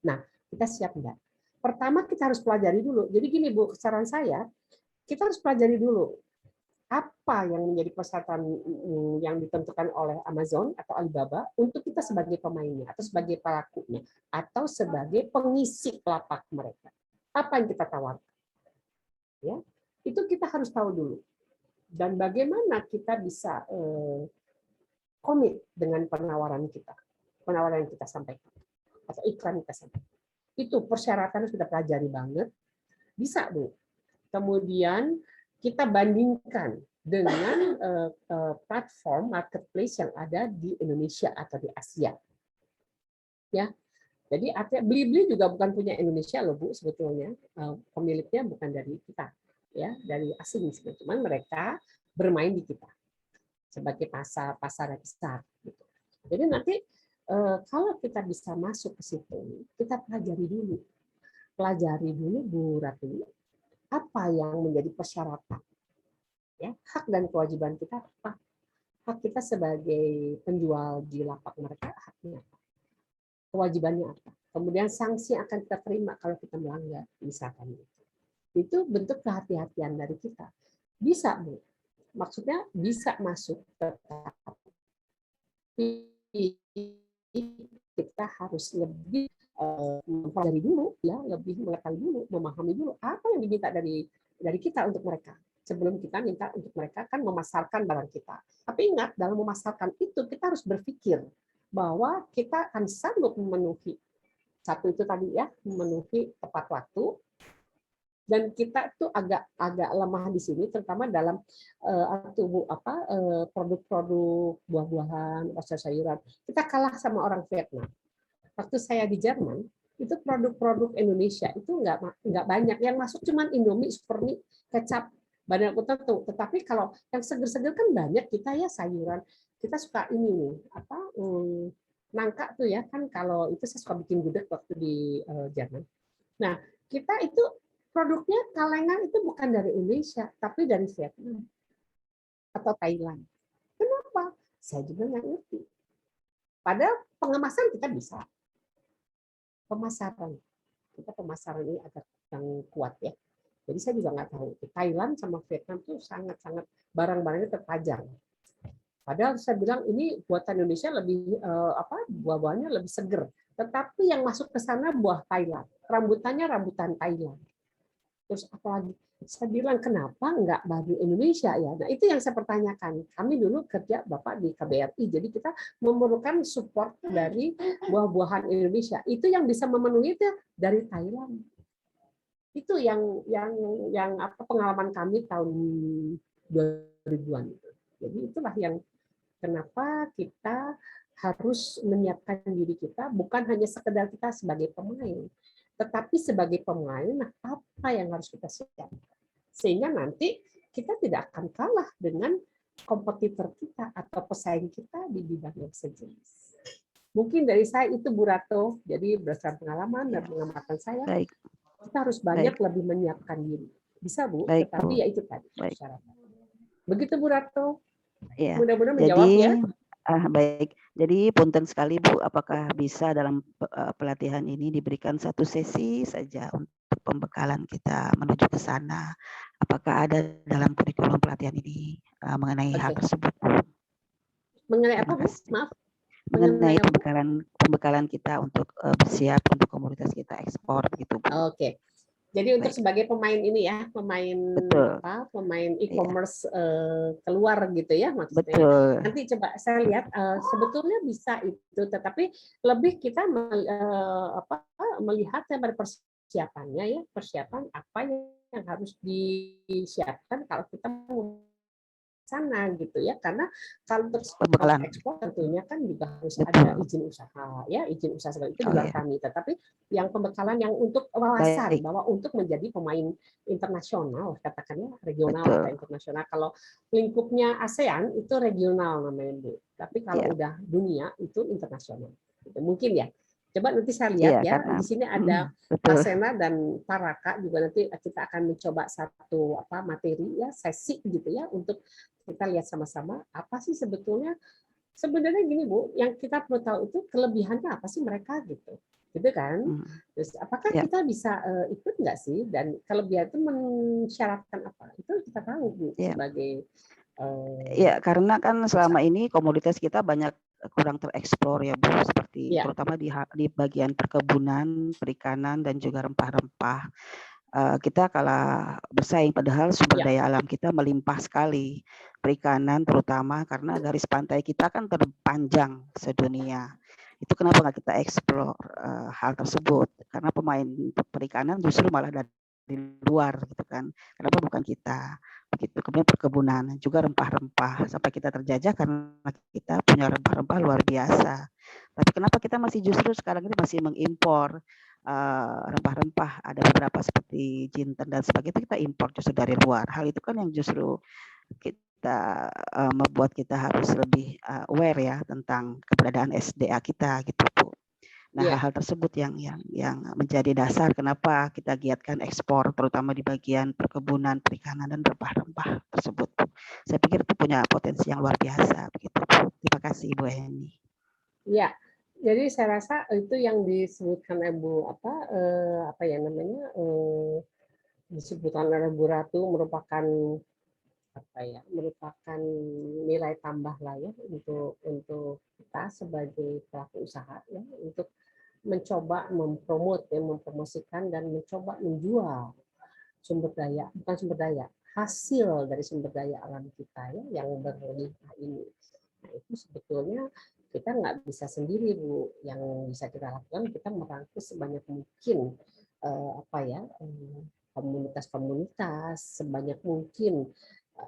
Nah, kita siap enggak? Pertama kita harus pelajari dulu. Jadi gini Bu, saran saya, kita harus pelajari dulu apa yang menjadi persyaratan yang ditentukan oleh Amazon atau Alibaba untuk kita sebagai pemainnya atau sebagai pelakunya atau sebagai pengisi lapak mereka. Apa yang kita tawarkan? Ya, itu kita harus tahu dulu. Dan bagaimana kita bisa komit dengan penawaran yang kita sampaikan atau iklan kita sampaikan. Itu persyaratannya sudah pelajari banget. Bisa, Bu. Kemudian kita bandingkan dengan platform marketplace yang ada di Indonesia atau di Asia. Ya. Jadi artinya Blibli juga bukan punya Indonesia loh, Bu, sebetulnya. Pemiliknya bukan dari kita, ya, dari asing sebetulnya. Cuman mereka bermain di kita sebagai pasar yang besar gitu. Jadi nanti kalau kita bisa masuk ke situ, kita pelajari dulu Bu Ratu, apa yang menjadi persyaratan, ya, hak dan kewajiban kita apa, hak kita sebagai penjual di lapak mereka haknya apa, kewajibannya apa, kemudian sanksi yang akan kita terima kalau kita melanggar misalkan itu bentuk kehati-hatian dari kita. Bisa, Bu, maksudnya bisa masuk, tetapi kita harus lebih mempelajari dulu, ya, lebih mengetahui dulu, memahami dulu apa yang diminta dari kita untuk mereka. Sebelum kita minta untuk mereka kan memasarkan barang kita. Tapi ingat, dalam memasarkan itu kita harus berpikir bahwa kita akan sanggup memenuhi satu itu tadi, ya, memenuhi tepat waktu. Dan kita tuh agak lemah di sini, terutama dalam produk-produk buah-buahan, sayuran. Kita kalah sama orang Vietnam. Waktu saya di Jerman, itu produk-produk Indonesia itu nggak banyak. Yang masuk cuma Indomie, Supermi, kecap, banyak tertentu. Tetapi kalau yang seger-seger kan banyak kita, ya, sayuran. Kita suka ini nih, nangka tuh, ya, kan kalau itu saya suka bikin gudeg waktu di Jerman. Nah, kita itu produknya kalengan itu bukan dari Indonesia, tapi dari Vietnam atau Thailand. Kenapa? Saya juga nggak ngerti. Padahal pengemasan kita bisa. Pemasaran ini agak yang kuat, ya. Jadi saya juga nggak tahu. Thailand sama Vietnam tuh sangat-sangat barang-barangnya terpajang. Padahal saya bilang ini buatan Indonesia lebih buah-buahnya lebih seger. Tetapi yang masuk ke sana buah Thailand, rambutannya rambutan Thailand. Terus apalagi saya bilang kenapa nggak baju Indonesia, ya? Nah itu yang saya pertanyakan. Kami dulu kerja Bapak di KBRI, jadi kita memerlukan support dari buah-buahan Indonesia. Itu yang bisa memenuhi itu dari Thailand. Itu yang pengalaman kami tahun 2000-an. Jadi itulah yang kenapa kita harus menyiapkan diri kita bukan hanya sekedar kita sebagai pemain. Tetapi sebagai pemain, apa yang harus kita siapkan? Sehingga nanti kita tidak akan kalah dengan kompetitor kita atau pesaing kita di bidang yang sejenis. Mungkin dari saya itu, Bu Ratu. Jadi berdasarkan pengalaman dan pengamatan saya, Baik. kita harus banyak lebih menyiapkan diri. Bisa, Bu, Baik, tetapi Bu. ya itu tadi syaratnya. Begitu, Bu Ratu. Ya. Mudah-mudahan menjawab, ya. Baik, jadi punten sekali Bu, apakah bisa dalam pelatihan ini diberikan satu sesi saja untuk pembekalan kita menuju ke sana? Apakah ada dalam kurikulum pelatihan ini mengenai hal tersebut? Mengenai apa, Bu? Maaf. Mengenai pembekalan kita untuk bersiap untuk komoditas kita ekspor, gitu Bu. Oke. Jadi untuk sebagai pemain ini, ya, pemain e-commerce keluar gitu, ya, maksudnya. Betul. Nanti coba saya lihat sebetulnya bisa itu, tetapi lebih kita melihat pada persiapannya, ya, persiapan apa yang harus disiapkan kalau kita mau sana gitu, ya, karena kalau untuk ekspor tentunya kan juga harus ada izin usaha, ya, izin usaha seperti itu juga kami. Tetapi yang pembekalan yang untuk wawasan bahwa untuk menjadi pemain internasional, katakannya regional atau internasional. Kalau lingkupnya ASEAN itu regional namanya, Bu. Tapi kalau udah dunia itu internasional. Gitu. Mungkin, ya. Coba nanti saya lihat, ya, di sini ada Pak Sena dan Pak Raka juga, nanti kita akan mencoba satu materi, ya, sesi gitu, ya, untuk kita lihat sama-sama apa sih sebenarnya gini, Bu, yang kita perlu tahu itu kelebihannya apa sih mereka gitu kan. Terus apakah kita bisa ikut nggak sih, dan kelebihan itu mensyaratkan apa, itu kita tahu, Bu, sebagai ya, karena kan selama ini komoditas kita banyak kurang tereksplor, ya Bu, seperti terutama di bagian perkebunan, perikanan, dan juga rempah-rempah. Kita kalah bersaing, padahal sumber daya alam kita melimpah sekali. Perikanan terutama karena garis pantai kita kan terpanjang sedunia. Itu kenapa nggak kita eksplor hal tersebut? Karena pemain perikanan justru malah dari luar gitu kan. Kenapa bukan kita? Begitu. Kemudian perkebunan, juga rempah-rempah sampai kita terjajah karena kita punya rempah-rempah luar biasa. Tapi kenapa kita masih justru sekarang ini masih mengimpor rempah-rempah? Ada beberapa seperti jinten dan sebagainya kita impor justru dari luar. Hal itu kan yang justru kita membuat kita harus lebih aware ya tentang keberadaan SDA kita gitu Bu. Nah, hal-hal tersebut yang menjadi dasar kenapa kita giatkan ekspor, terutama di bagian perkebunan, perikanan, dan rempah-rempah tersebut. Saya pikir itu punya potensi yang luar biasa. Begitu. Terima kasih, Bu Eni. Ya, jadi saya rasa itu yang disebutkan Ibu apa ya namanya disebutkan oleh Bu Ratu merupakan merupakan nilai tambah lah ya untuk kita sebagai pelaku usaha ya untuk mencoba mempromosikan dan mencoba menjual sumber daya, bukan sumber daya, hasil dari sumber daya alam kita ya yang berlimpah ini. Nah, itu sebetulnya kita nggak bisa sendiri Bu, yang bisa kita lakukan kita merangkul sebanyak mungkin komunitas-komunitas, sebanyak mungkin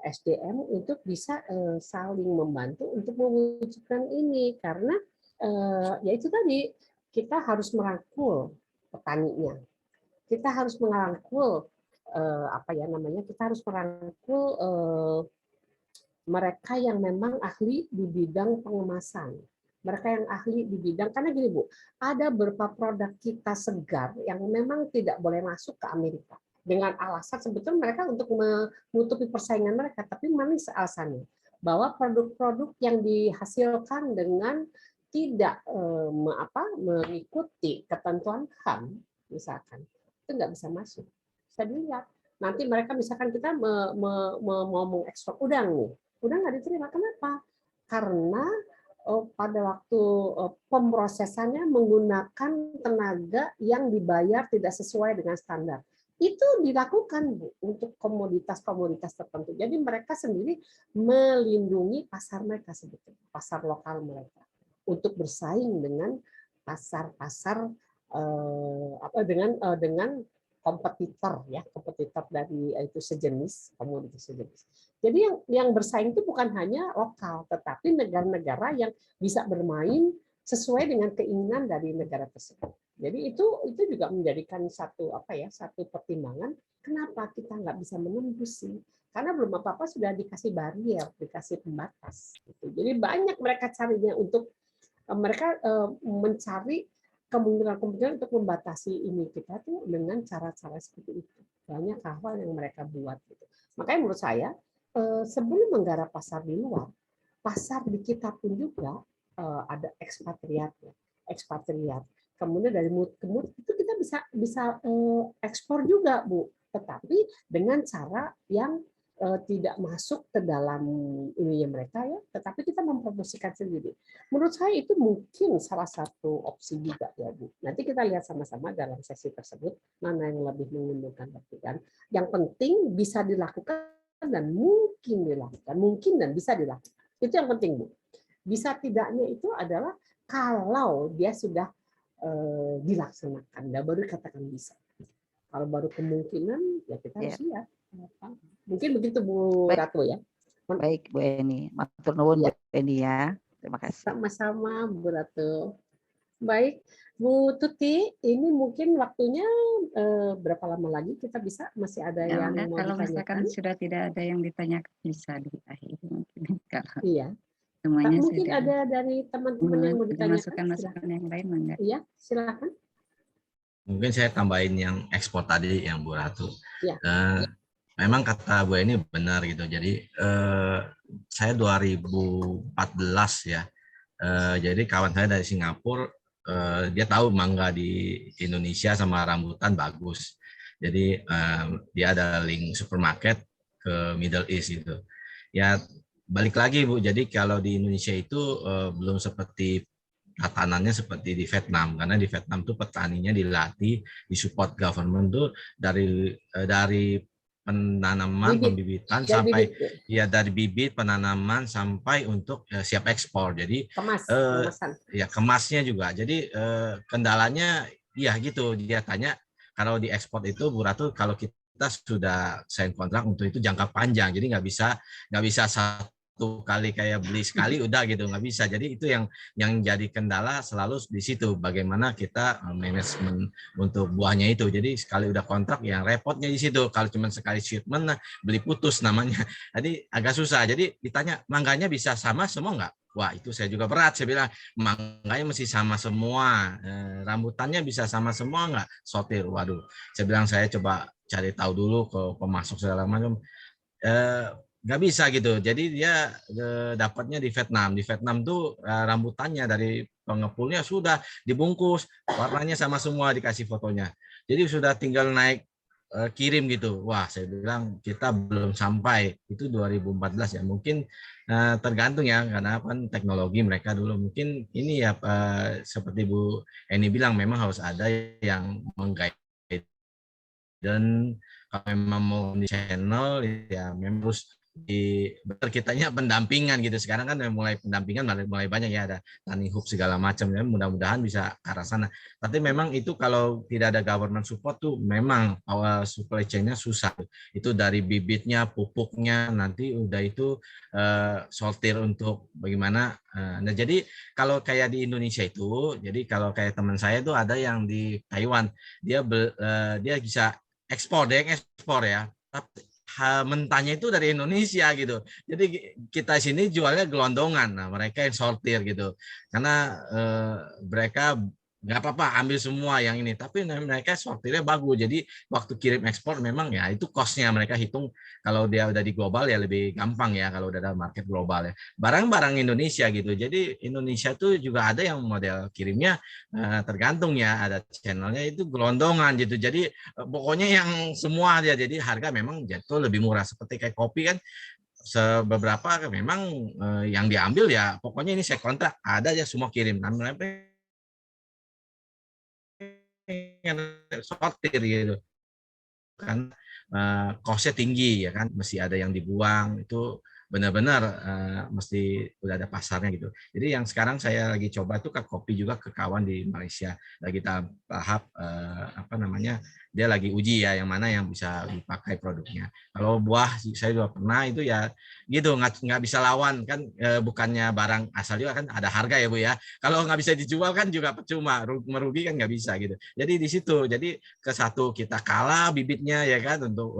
SDM untuk bisa saling membantu untuk mewujudkan ini karena ya itu tadi kita harus merangkul petaninya, kita harus merangkul kita harus merangkul mereka yang memang ahli di bidang pengemasan, mereka yang ahli di bidang karena gini Bu, ada beberapa produk kita segar yang memang tidak boleh masuk ke Amerika dengan alasan sebetulnya mereka untuk menutupi persaingan mereka, tapi manis alasannya bahwa produk-produk yang dihasilkan dengan tidak mengikuti ketentuan HAM misalkan itu nggak bisa masuk. Bisa dilihat nanti mereka misalkan kita mau mengekspor udang nih, udang nggak diterima. Kenapa? Karena pada waktu pemrosesannya menggunakan tenaga yang dibayar tidak sesuai dengan standar. Itu dilakukan Bu untuk komoditas-komoditas tertentu. Jadi mereka sendiri melindungi pasar mereka sebetulnya, pasar lokal mereka. Untuk bersaing dengan pasar-pasar dengan kompetitor dari itu sejenis komoditas sejenis. Jadi yang bersaing itu bukan hanya lokal, tetapi negara-negara yang bisa bermain sesuai dengan keinginan dari negara tersebut. Jadi itu juga menjadikan satu pertimbangan kenapa kita nggak bisa menembus sih. Karena belum apa-apa sudah dikasih barrier, dikasih pembatas. Jadi banyak mereka carinya untuk mereka mencari kemungkinan untuk membatasi ini kita tuh dengan cara-cara seperti itu. Banyak hal yang mereka buat. Gitu. Makanya menurut saya sebelum menggarap pasar di luar, pasar di kita pun juga ada ekspatriat. Kemudian dari mulut ke mulut itu kita bisa ekspor juga Bu, tetapi dengan cara yang tidak masuk ke dalam ininya mereka ya, tetapi kita mempromosikan sendiri. Menurut saya itu mungkin salah satu opsi juga ya Bu. Nanti kita lihat sama-sama dalam sesi tersebut mana yang lebih menguntungkan kan. Yang penting bisa dilakukan dan mungkin dan bisa dilakukan. Itu yang penting Bu. Bisa tidaknya itu adalah kalau dia sudah dilaksanakan, baru katakan bisa. Kalau baru kemungkinan ya kita harus lihat. Mungkin begitu Bu Ratu ya. Baik Bu Eni, matur nuwun Bu Eni ya. Terima kasih. Sama-sama Bu Ratu. Baik Bu Tuti, ini mungkin waktunya berapa lama lagi kita bisa masih ada yang mau kalau ditanyakan? Misalkan sudah tidak ada yang ditanyakan bisa diakhiri mungkin. Iya. Semuanya mungkin sudah ada dari teman-teman yang mau ditanyakan. Masukan-masukan yang lain enggak? Iya, silakan. Mungkin saya tambahin yang ekspor tadi yang Bu Ratu. Ya. Memang kata Bu Eni benar gitu. Jadi saya 2014 ya. Jadi kawan saya dari Singapura dia tahu mangga di Indonesia sama rambutan bagus. Jadi dia ada link supermarket ke Middle East gitu. Ya balik lagi Bu. Jadi kalau di Indonesia itu belum seperti tatanannya seperti di Vietnam, karena di Vietnam tuh petaninya dilatih, disupport government tuh dari penanaman, pembibitan sampai dari bibit penanaman sampai untuk siap ekspor. Jadi kemasan. Ya kemasnya juga. Jadi kendalanya ya gitu, dia tanya kalau di ekspor itu Bu Ratu, kalau kita sudah sign kontrak untuk itu jangka panjang, jadi nggak bisa satu kali kayak beli sekali udah gitu, nggak bisa. Jadi itu yang jadi kendala selalu di situ, bagaimana kita manajemen untuk buahnya itu. Jadi sekali udah kontrak, yang repotnya di situ. Kalau cuma sekali shipment, beli putus namanya. Jadi agak susah. Jadi ditanya mangganya bisa sama semua nggak? Wah, itu saya juga berat. Saya bilang mangganya mesti sama semua, rambutannya bisa sama semua nggak? Sortir. Waduh, saya bilang saya coba cari tahu dulu ke pemasok segala macam. Nggak bisa gitu. Jadi dia dapatnya di Vietnam. Di Vietnam tuh rambutannya dari pengepulnya sudah dibungkus, warnanya sama semua, dikasih fotonya. Jadi sudah tinggal naik kirim gitu. Wah, saya bilang kita belum sampai. Itu 2014 ya. Mungkin tergantung ya, karena kan teknologi mereka dulu. Mungkin ini ya seperti Bu Eni bilang, memang harus ada yang mengguide. Dan kalau memang mau di channel ya memang harus kitanya pendampingan gitu. Sekarang kan mulai pendampingan mulai banyak ya, ada Tani Hub segala macam ya, mudah-mudahan bisa ke arah sana. Tapi memang itu kalau tidak ada government support tuh memang awal supply chain-nya susah. Itu dari bibitnya, pupuknya, nanti udah itu sortir untuk bagaimana. Nah, jadi kalau kayak di Indonesia itu, jadi kalau kayak teman saya tuh ada yang di Taiwan, dia bisa ekspor ya, tapi mentahnya itu dari Indonesia gitu. Jadi kita sini jualnya gelondongan, nah mereka yang sortir gitu, karena mereka nggak apa-apa ambil semua yang ini, tapi mereka sortirnya bagus. Jadi waktu kirim ekspor memang ya itu cost-nya mereka hitung. Kalau dia udah di global ya lebih gampang ya, kalau udah ada market global ya. Barang-barang Indonesia gitu. Jadi Indonesia tuh juga ada yang model kirimnya tergantung ya, ada channelnya itu gelondongan gitu. Jadi pokoknya yang semua dia, jadi harga memang jatuh lebih murah. Seperti kayak kopi kan, beberapa memang yang diambil ya pokoknya ini saya kontrak, ada ya semua kirim. Sortir gitu kan, cost-nya tinggi ya kan, mesti ada yang dibuang, itu benar-benar mesti udah ada pasarnya gitu. Jadi yang sekarang saya lagi coba tuh ke kopi juga ke kawan di Malaysia, lagi tahap apa namanya, dia lagi uji ya yang mana yang bisa dipakai produknya. Kalau buah saya juga pernah itu ya gitu, nggak bisa lawan kan, bukannya barang asal juga kan ada harga ya Bu ya. Kalau nggak bisa dijual kan juga percuma, merugi kan nggak bisa gitu. Jadi di situ, jadi ke satu kita kalah bibitnya ya kan, untuk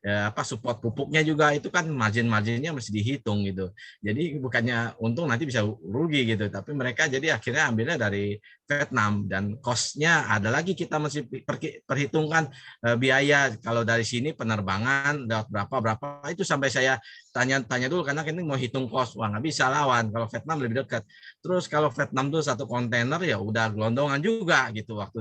ya, apa support pupuknya juga itu kan marginnya mesti dihitung gitu. Jadi bukannya untung nanti bisa rugi gitu, tapi mereka jadi akhirnya ambilnya dari Vietnam, dan cost-nya ada lagi, kita mesti perhitungkan biaya. Kalau dari sini penerbangan berapa itu sampai saya tanya dulu, karena ini mau hitung cost, wah nggak bisa lawan kalau Vietnam lebih dekat. Terus kalau Vietnam tuh satu kontainer ya udah gelondongan juga gitu, waktu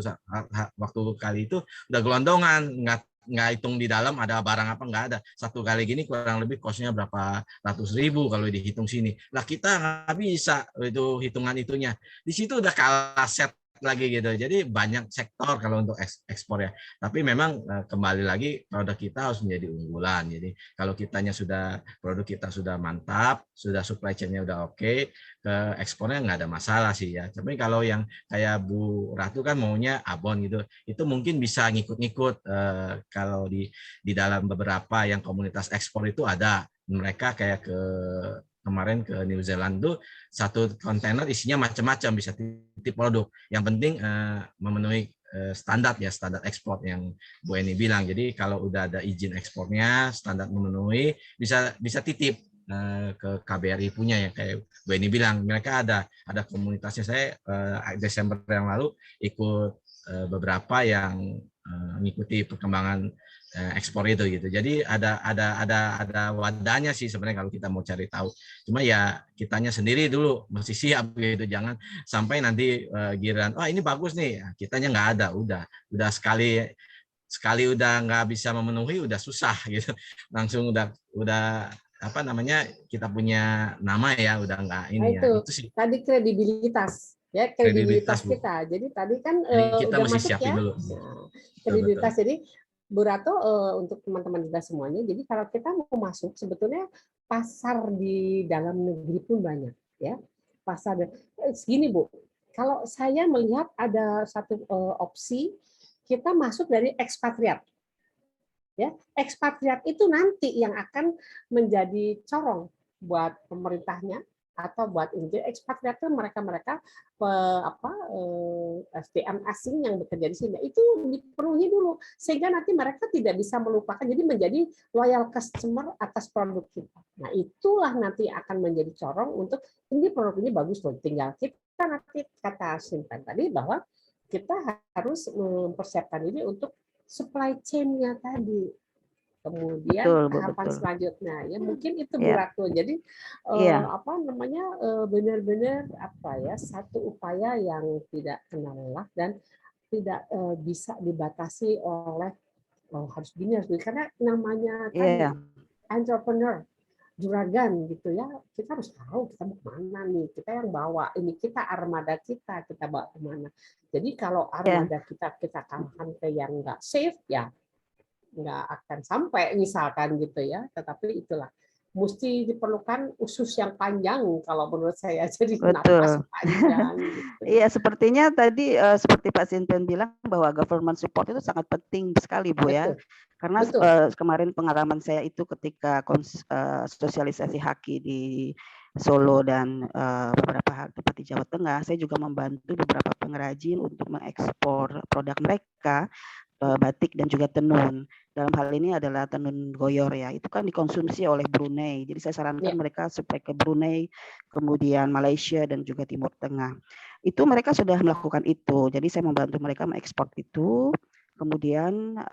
kali itu udah gelondongan, nggak hitung di dalam ada barang apa, nggak ada. Satu kali gini kurang lebih costnya berapa ratus ribu kalau dihitung sini. Lah kita nggak bisa itu hitungan itunya. Di situ udah kalah set lagi gitu. Jadi banyak sektor kalau untuk ekspor ya. Tapi memang kembali lagi produk kita harus menjadi unggulan. Jadi kalau produk kita sudah mantap, sudah supply chain-nya udah oke, ke ekspornya nggak ada masalah sih ya. Tapi kalau yang kayak Bu Ratu kan maunya abon gitu, itu mungkin bisa ngikut-ngikut. Kalau di dalam beberapa yang komunitas ekspor itu ada, mereka kayak kemarin ke New Zealand tuh satu kontainer isinya macam-macam, bisa titip produk. Yang penting memenuhi standar ekspor yang Bu Eni bilang. Jadi kalau udah ada izin ekspornya, standar memenuhi, bisa titip ke KBRI punya ya, kayak Bu Eni bilang, mereka ada komunitasnya. Saya Desember yang lalu ikut beberapa yang mengikuti perkembangan ekspor itu gitu. Jadi ada wadahnya sih sebenarnya kalau kita mau cari tahu. Cuma ya kitanya sendiri dulu mesti siap gitu, jangan sampai nanti giliran ini bagus nih, kitanya nggak ada, udah sekali udah nggak bisa memenuhi, udah susah gitu, langsung udah apa namanya, kita punya nama ya udah nggak ini. Nah, itu sih tadi kredibilitas ya, kredibilitas kita. Jadi tadi kan kita udah mesti masuk siapin ya dulu. nah, kredibilitas. Betul. Jadi Bu Ratu, untuk teman-teman kita semuanya, jadi kalau kita mau masuk, sebetulnya pasar di dalam negeri pun banyak ya. Pasar segini Bu, kalau saya melihat ada satu opsi kita masuk dari ekspatriat. Ya, ekspatriat itu nanti yang akan menjadi corong buat pemerintahnya atau buat ini. Ekspatriat itu mereka-mereka SDM asing yang bekerja di sini itu dipenuhi dulu sehingga nanti mereka tidak bisa melupakan, jadi menjadi loyal customer atas produk kita. Nah, itulah nanti akan menjadi corong untuk ini produk ini bagus loh, tinggal kita nanti kata Simpan tadi bahwa kita harus mempersiapkan ini untuk supply chain-nya tadi. Kemudian tahapan selanjutnya ya mungkin itu Bu Ratu. Jadi benar-benar satu upaya yang tidak kenal lelah dan tidak bisa dibatasi oleh harus gini karena namanya kan entrepreneur juragan gitu ya, kita harus tahu kita mau kemana nih, kita yang bawa ini, kita armada kita bawa kemana. Jadi kalau armada kita kalahkan ke yang nggak safe ya nggak akan sampai misalkan gitu ya, tetapi itulah mesti diperlukan usus yang panjang kalau menurut saya, jadi napas panjang gitu. Iya, sepertinya tadi seperti Pak Sinten bilang bahwa government support itu sangat penting sekali Bu. Betul. Ya karena kemarin pengalaman saya itu ketika sosialisasi haki di Solo dan beberapa tempat di Jawa Tengah, saya juga membantu beberapa pengrajin untuk mengekspor produk mereka, batik dan juga tenun. Dalam hal ini adalah tenun goyor ya, itu kan dikonsumsi oleh Brunei. Jadi saya sarankan mereka supaya ke Brunei, kemudian Malaysia dan juga Timur Tengah. Itu mereka sudah melakukan itu. Jadi saya membantu mereka mengekspor itu. Kemudian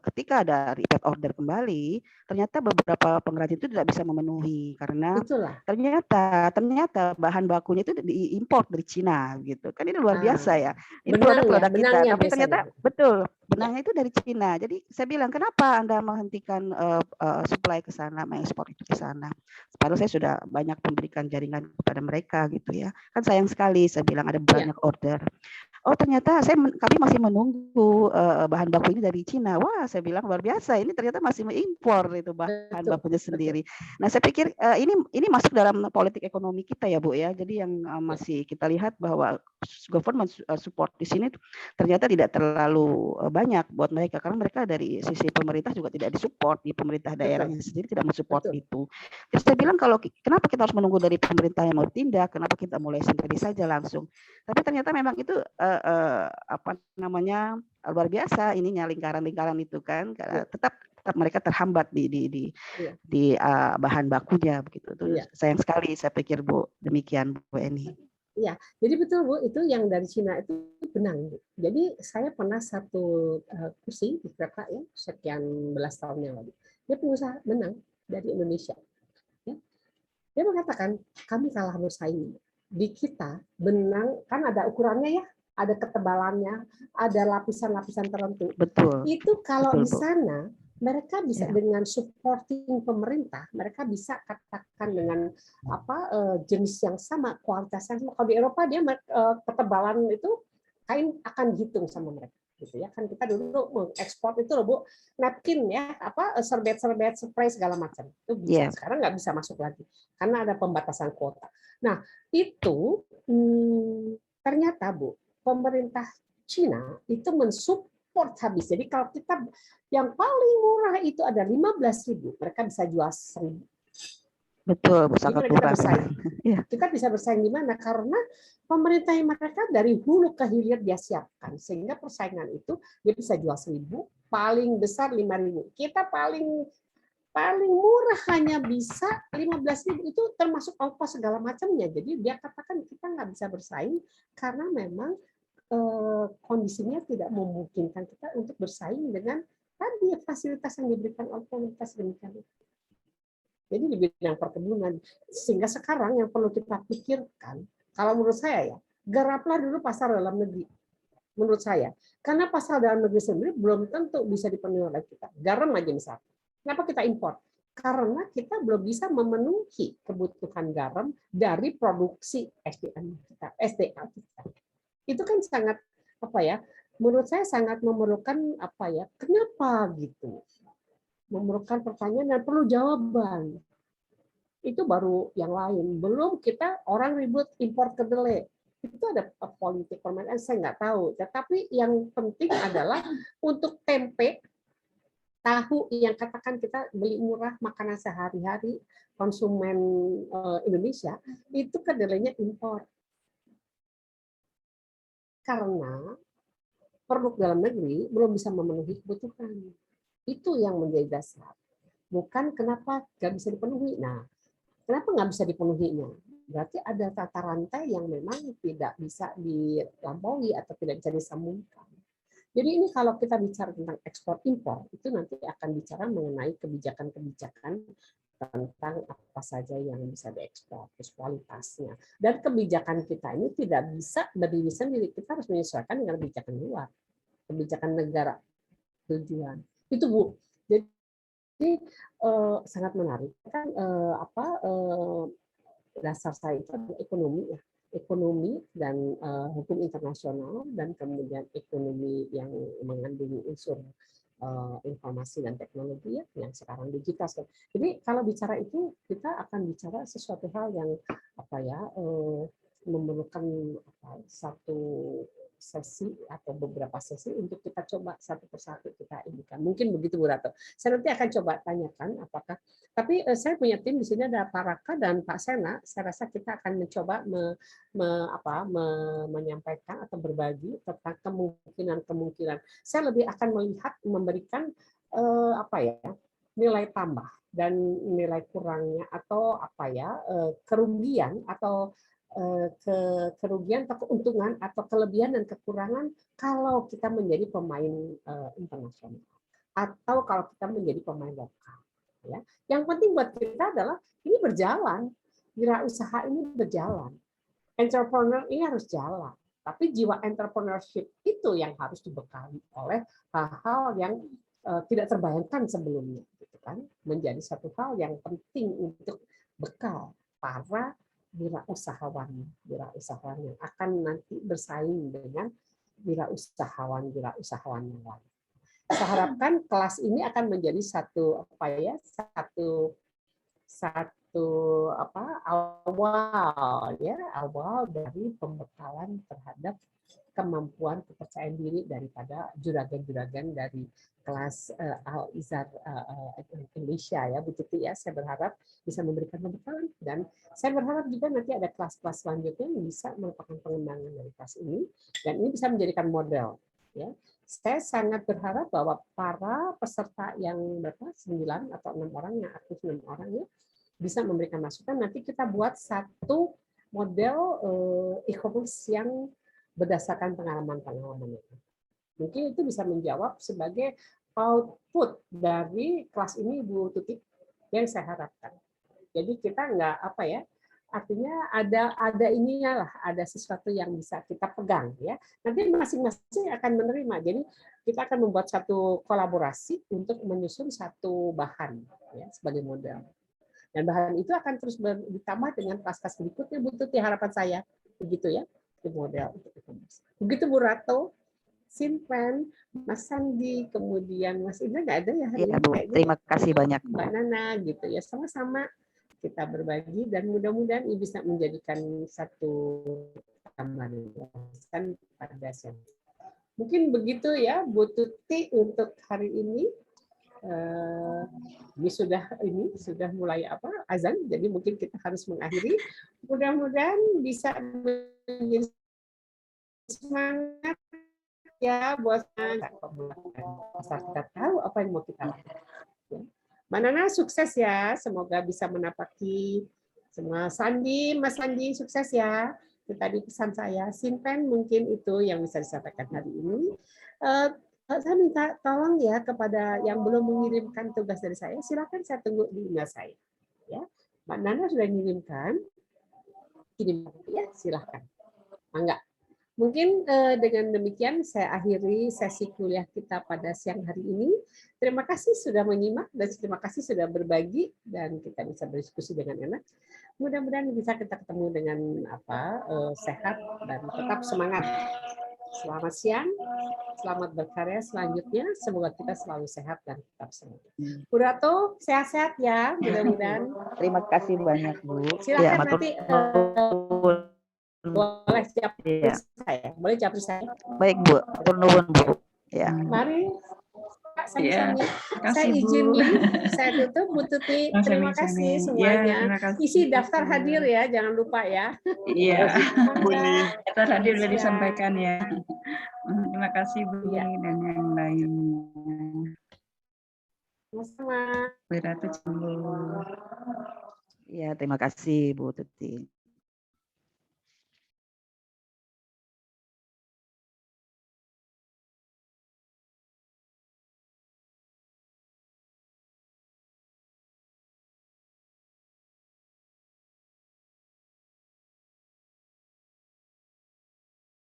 ketika ada repeat order kembali, ternyata beberapa pengrajin itu tidak bisa memenuhi karena ternyata bahan bakunya itu diimpor dari Cina gitu. Kan ini luar biasa ya. Ini produk kita, tapi ternyata betul benangnya itu dari Cina. Jadi saya bilang, kenapa Anda menghentikan supply ke sana, mengekspor itu ke sana? Padahal saya sudah banyak memberikan jaringan kepada mereka gitu ya. Kan sayang sekali, saya bilang ada banyak order. Oh ternyata kami masih menunggu bahan baku ini dari Cina. Wah, saya bilang luar biasa. Ini ternyata masih mengimpor itu bahan bakunya sendiri. Nah, saya pikir ini masuk dalam politik ekonomi kita ya, Bu ya. Jadi yang masih kita lihat bahwa government support di sini ternyata tidak terlalu banyak buat mereka karena mereka dari sisi pemerintah juga tidak disupport, di pemerintah daerahnya sendiri tidak mensupport itu. Terus saya bilang kenapa kita harus menunggu dari pemerintah yang mau tindak? Kenapa kita mulai sendiri saja langsung? Tapi ternyata memang itu luar biasa ininya lingkaran-lingkaran itu kan tetap mereka terhambat di bahan bakunya begitu. Sayang sekali saya pikir Bu, demikian Bu Eni. Iya, jadi betul Bu, itu yang dari Cina itu benang Bu. Jadi saya pernah satu kursi di kereta ya sekian belas tahun yang lalu. Dia pengusaha benang dari Indonesia. Ya. Dia mengatakan kami kalah bersaing. Di kita benang kan ada ukurannya ya, ada ketebalannya, ada lapisan-lapisan tertentu. Betul. Itu kalau di sana mereka bisa dengan supporting pemerintah, mereka bisa katakan dengan jenis yang sama, kualitas yang sama. Kalau di Eropa dia ketebalan itu kain akan dihitung sama mereka. Gitu ya kan kita dulu mengekspor itu loh Bu, napkin ya serbet spray segala macam itu bisa sekarang nggak bisa masuk lagi karena ada pembatasan kuota. Nah itu ternyata Bu pemerintah Cina itu mensupport habis. Jadi kalau kita yang paling murah itu ada 15.000, mereka bisa jual 1.000. Betul, sangat murah. Kita bisa bersaing di mana? Karena pemerintah mereka dari hulu ke hilir dia siapkan, sehingga persaingan itu dia bisa jual 1.000, paling besar 5.000. Kita paling murah hanya bisa 15.000, itu termasuk ongkos segala macamnya. Jadi dia katakan kita nggak bisa bersaing karena memang kondisinya tidak memungkinkan kita untuk bersaing dengan tadi fasilitas yang diberikan oleh pemerintah sedemikian itu. Jadi di bidang perkebunan, sehingga sekarang yang perlu kita pikirkan, kalau menurut saya ya, garaplah dulu pasar dalam negeri. Menurut saya, karena pasar dalam negeri sendiri belum tentu bisa dipenuhi oleh kita. Garam aja misalnya. Kenapa kita impor? Karena kita belum bisa memenuhi kebutuhan garam dari produksi SDA kita. Itu kan sangat menurut saya sangat memerlukan kenapa gitu. Memerlukan pertanyaan dan perlu jawaban. Itu baru yang lain. Belum kita orang ribut impor kedelai. itu ada politik permainan, saya nggak tahu. Tetapi yang penting adalah untuk tempe, tahu yang katakan kita beli murah, makanan sehari-hari konsumen Indonesia, itu kedelainya impor. Karena produk dalam negeri belum bisa memenuhi kebutuhan. Itu yang menjadi dasar. Bukan kenapa nggak bisa dipenuhi. Nah, kenapa nggak bisa dipenuhinya? Berarti ada tata rantai yang memang tidak bisa dilampaui atau tidak bisa disambungkan. Jadi ini kalau kita bicara tentang ekspor impor, itu nanti akan bicara mengenai kebijakan-kebijakan tentang apa saja yang bisa diekspor, terus kualitasnya. Dan kebijakan kita ini tidak bisa berdiri sendiri, kita harus menyesuaikan dengan kebijakan luar, kebijakan negara tujuan. Itu Bu. Jadi sangat menarik kan dasar saya itu adalah ekonomi ya. Ekonomi dan hukum internasional dan kemudian ekonomi yang mengandung unsur informasi dan teknologi ya, yang sekarang digital. Jadi kalau bicara itu kita akan bicara sesuatu hal yang memerlukan satu sesi atau beberapa sesi untuk kita coba satu persatu kita indikan. Mungkin begitu Bu Rato. Saya nanti akan coba tanyakan apakah. Tapi saya punya tim di sini ada Pak Raka dan Pak Sena. Saya rasa kita akan mencoba menyampaikan atau berbagi tentang kemungkinan-kemungkinan. Saya lebih akan melihat memberikan nilai tambah dan nilai kurangnya atau kerugian atau kerugian atau keuntungan atau kelebihan dan kekurangan kalau kita menjadi pemain internasional atau kalau kita menjadi pemain lokal. Ya. Yang penting buat kita adalah ini berjalan, wirausaha ini berjalan, entrepreneur ini harus jalan. Tapi jiwa entrepreneurship itu yang harus dibekali oleh hal-hal yang tidak terbayangkan sebelumnya, gitu kan? Menjadi satu hal yang penting untuk bekal para wirausahawan yang akan nanti bersaing dengan wirausahawan yang lain. Saya harapkan kelas ini akan menjadi satu awal dari pembekalan terhadap kemampuan kepercayaan diri daripada juragan-juragan dari kelas Al-Izhar Indonesia ya Bu Tuti ya. Saya berharap bisa memberikan pembekalan dan saya berharap juga nanti ada kelas-kelas selanjutnya yang bisa merupakan pengembangan dari kelas ini dan ini bisa menjadikan model ya. Saya sangat berharap bahwa para peserta yang 9 atau 6 orang yang aktif 6 orang ya bisa memberikan masukan. Nanti kita buat satu model e-commerce yang berdasarkan pengalaman-pengalaman itu. Mungkin itu bisa menjawab sebagai output dari kelas ini Bu Tuti yang saya harapkan. Jadi kita nggak artinya ada ininya lah, ada sesuatu yang bisa kita pegang ya. Nanti masing-masing akan menerima. Jadi kita akan membuat satu kolaborasi untuk menyusun satu bahan ya sebagai model. Dan bahan itu akan terus ditambah dengan kelas-kelas berikutnya Bu Tuti, harapan saya begitu ya. Model untuk e-commerce. Begitu Bu Rato, Sinpen, Mas Sandi, kemudian Mas Indra nggak ada ya hari ini? Bu, terima kasih banyak Mbak Nana gitu ya, sama-sama kita berbagi dan mudah-mudahan ini bisa menjadikan satu tambahan wawasan pada saya. Mungkin begitu ya Bu Tuti untuk hari ini. Ini sudah mulai azan, jadi mungkin kita harus mengakhiri. Mudah-mudahan bisa menjadi semangat ya buat asal kita tahu apa yang mau kita lakukan. Mbak Nana sukses ya, semoga bisa menapaki semua. Mas Sandi sukses ya. Itu tadi pesan saya. Sinpen mungkin itu yang bisa disampaikan hari ini. Saya minta tolong ya kepada yang belum mengirimkan tugas dari saya, silakan saya tunggu di email saya. Ya, Mbak Nana sudah mengirimkan, kirim ya, silakan. Enggak. Mungkin dengan demikian saya akhiri sesi kuliah kita pada siang hari ini. Terima kasih sudah menyimak dan terima kasih sudah berbagi dan kita bisa berdiskusi dengan enak. Mudah-mudahan bisa kita ketemu dengan sehat dan tetap semangat. Selamat siang, selamat berkarya selanjutnya. Semoga kita selalu sehat dan tetap semangat. Bu Rato, sehat-sehat ya, mudah-mudahan. Terima kasih banyak Bu. Silakan nanti Boleh japri Iya. saya. Boleh japri saya. Baik Bu, atur nuwun Bu. Ya. Mari Kak, Iya, sami-sami. makasih, Saya Bu. izin ini, saya tutup Bu Tuti. Terima Sami-sami. kasih Ya, semuanya. terima kasih. Isi daftar hadir ya, jangan lupa ya. Iya. Mangga. Daftar hadir sudah Siap. disampaikan ya. Terima kasih Bu Iya. dan yang lainnya. Sama-sama. Berarti Ya, terima kasih Bu Tuti.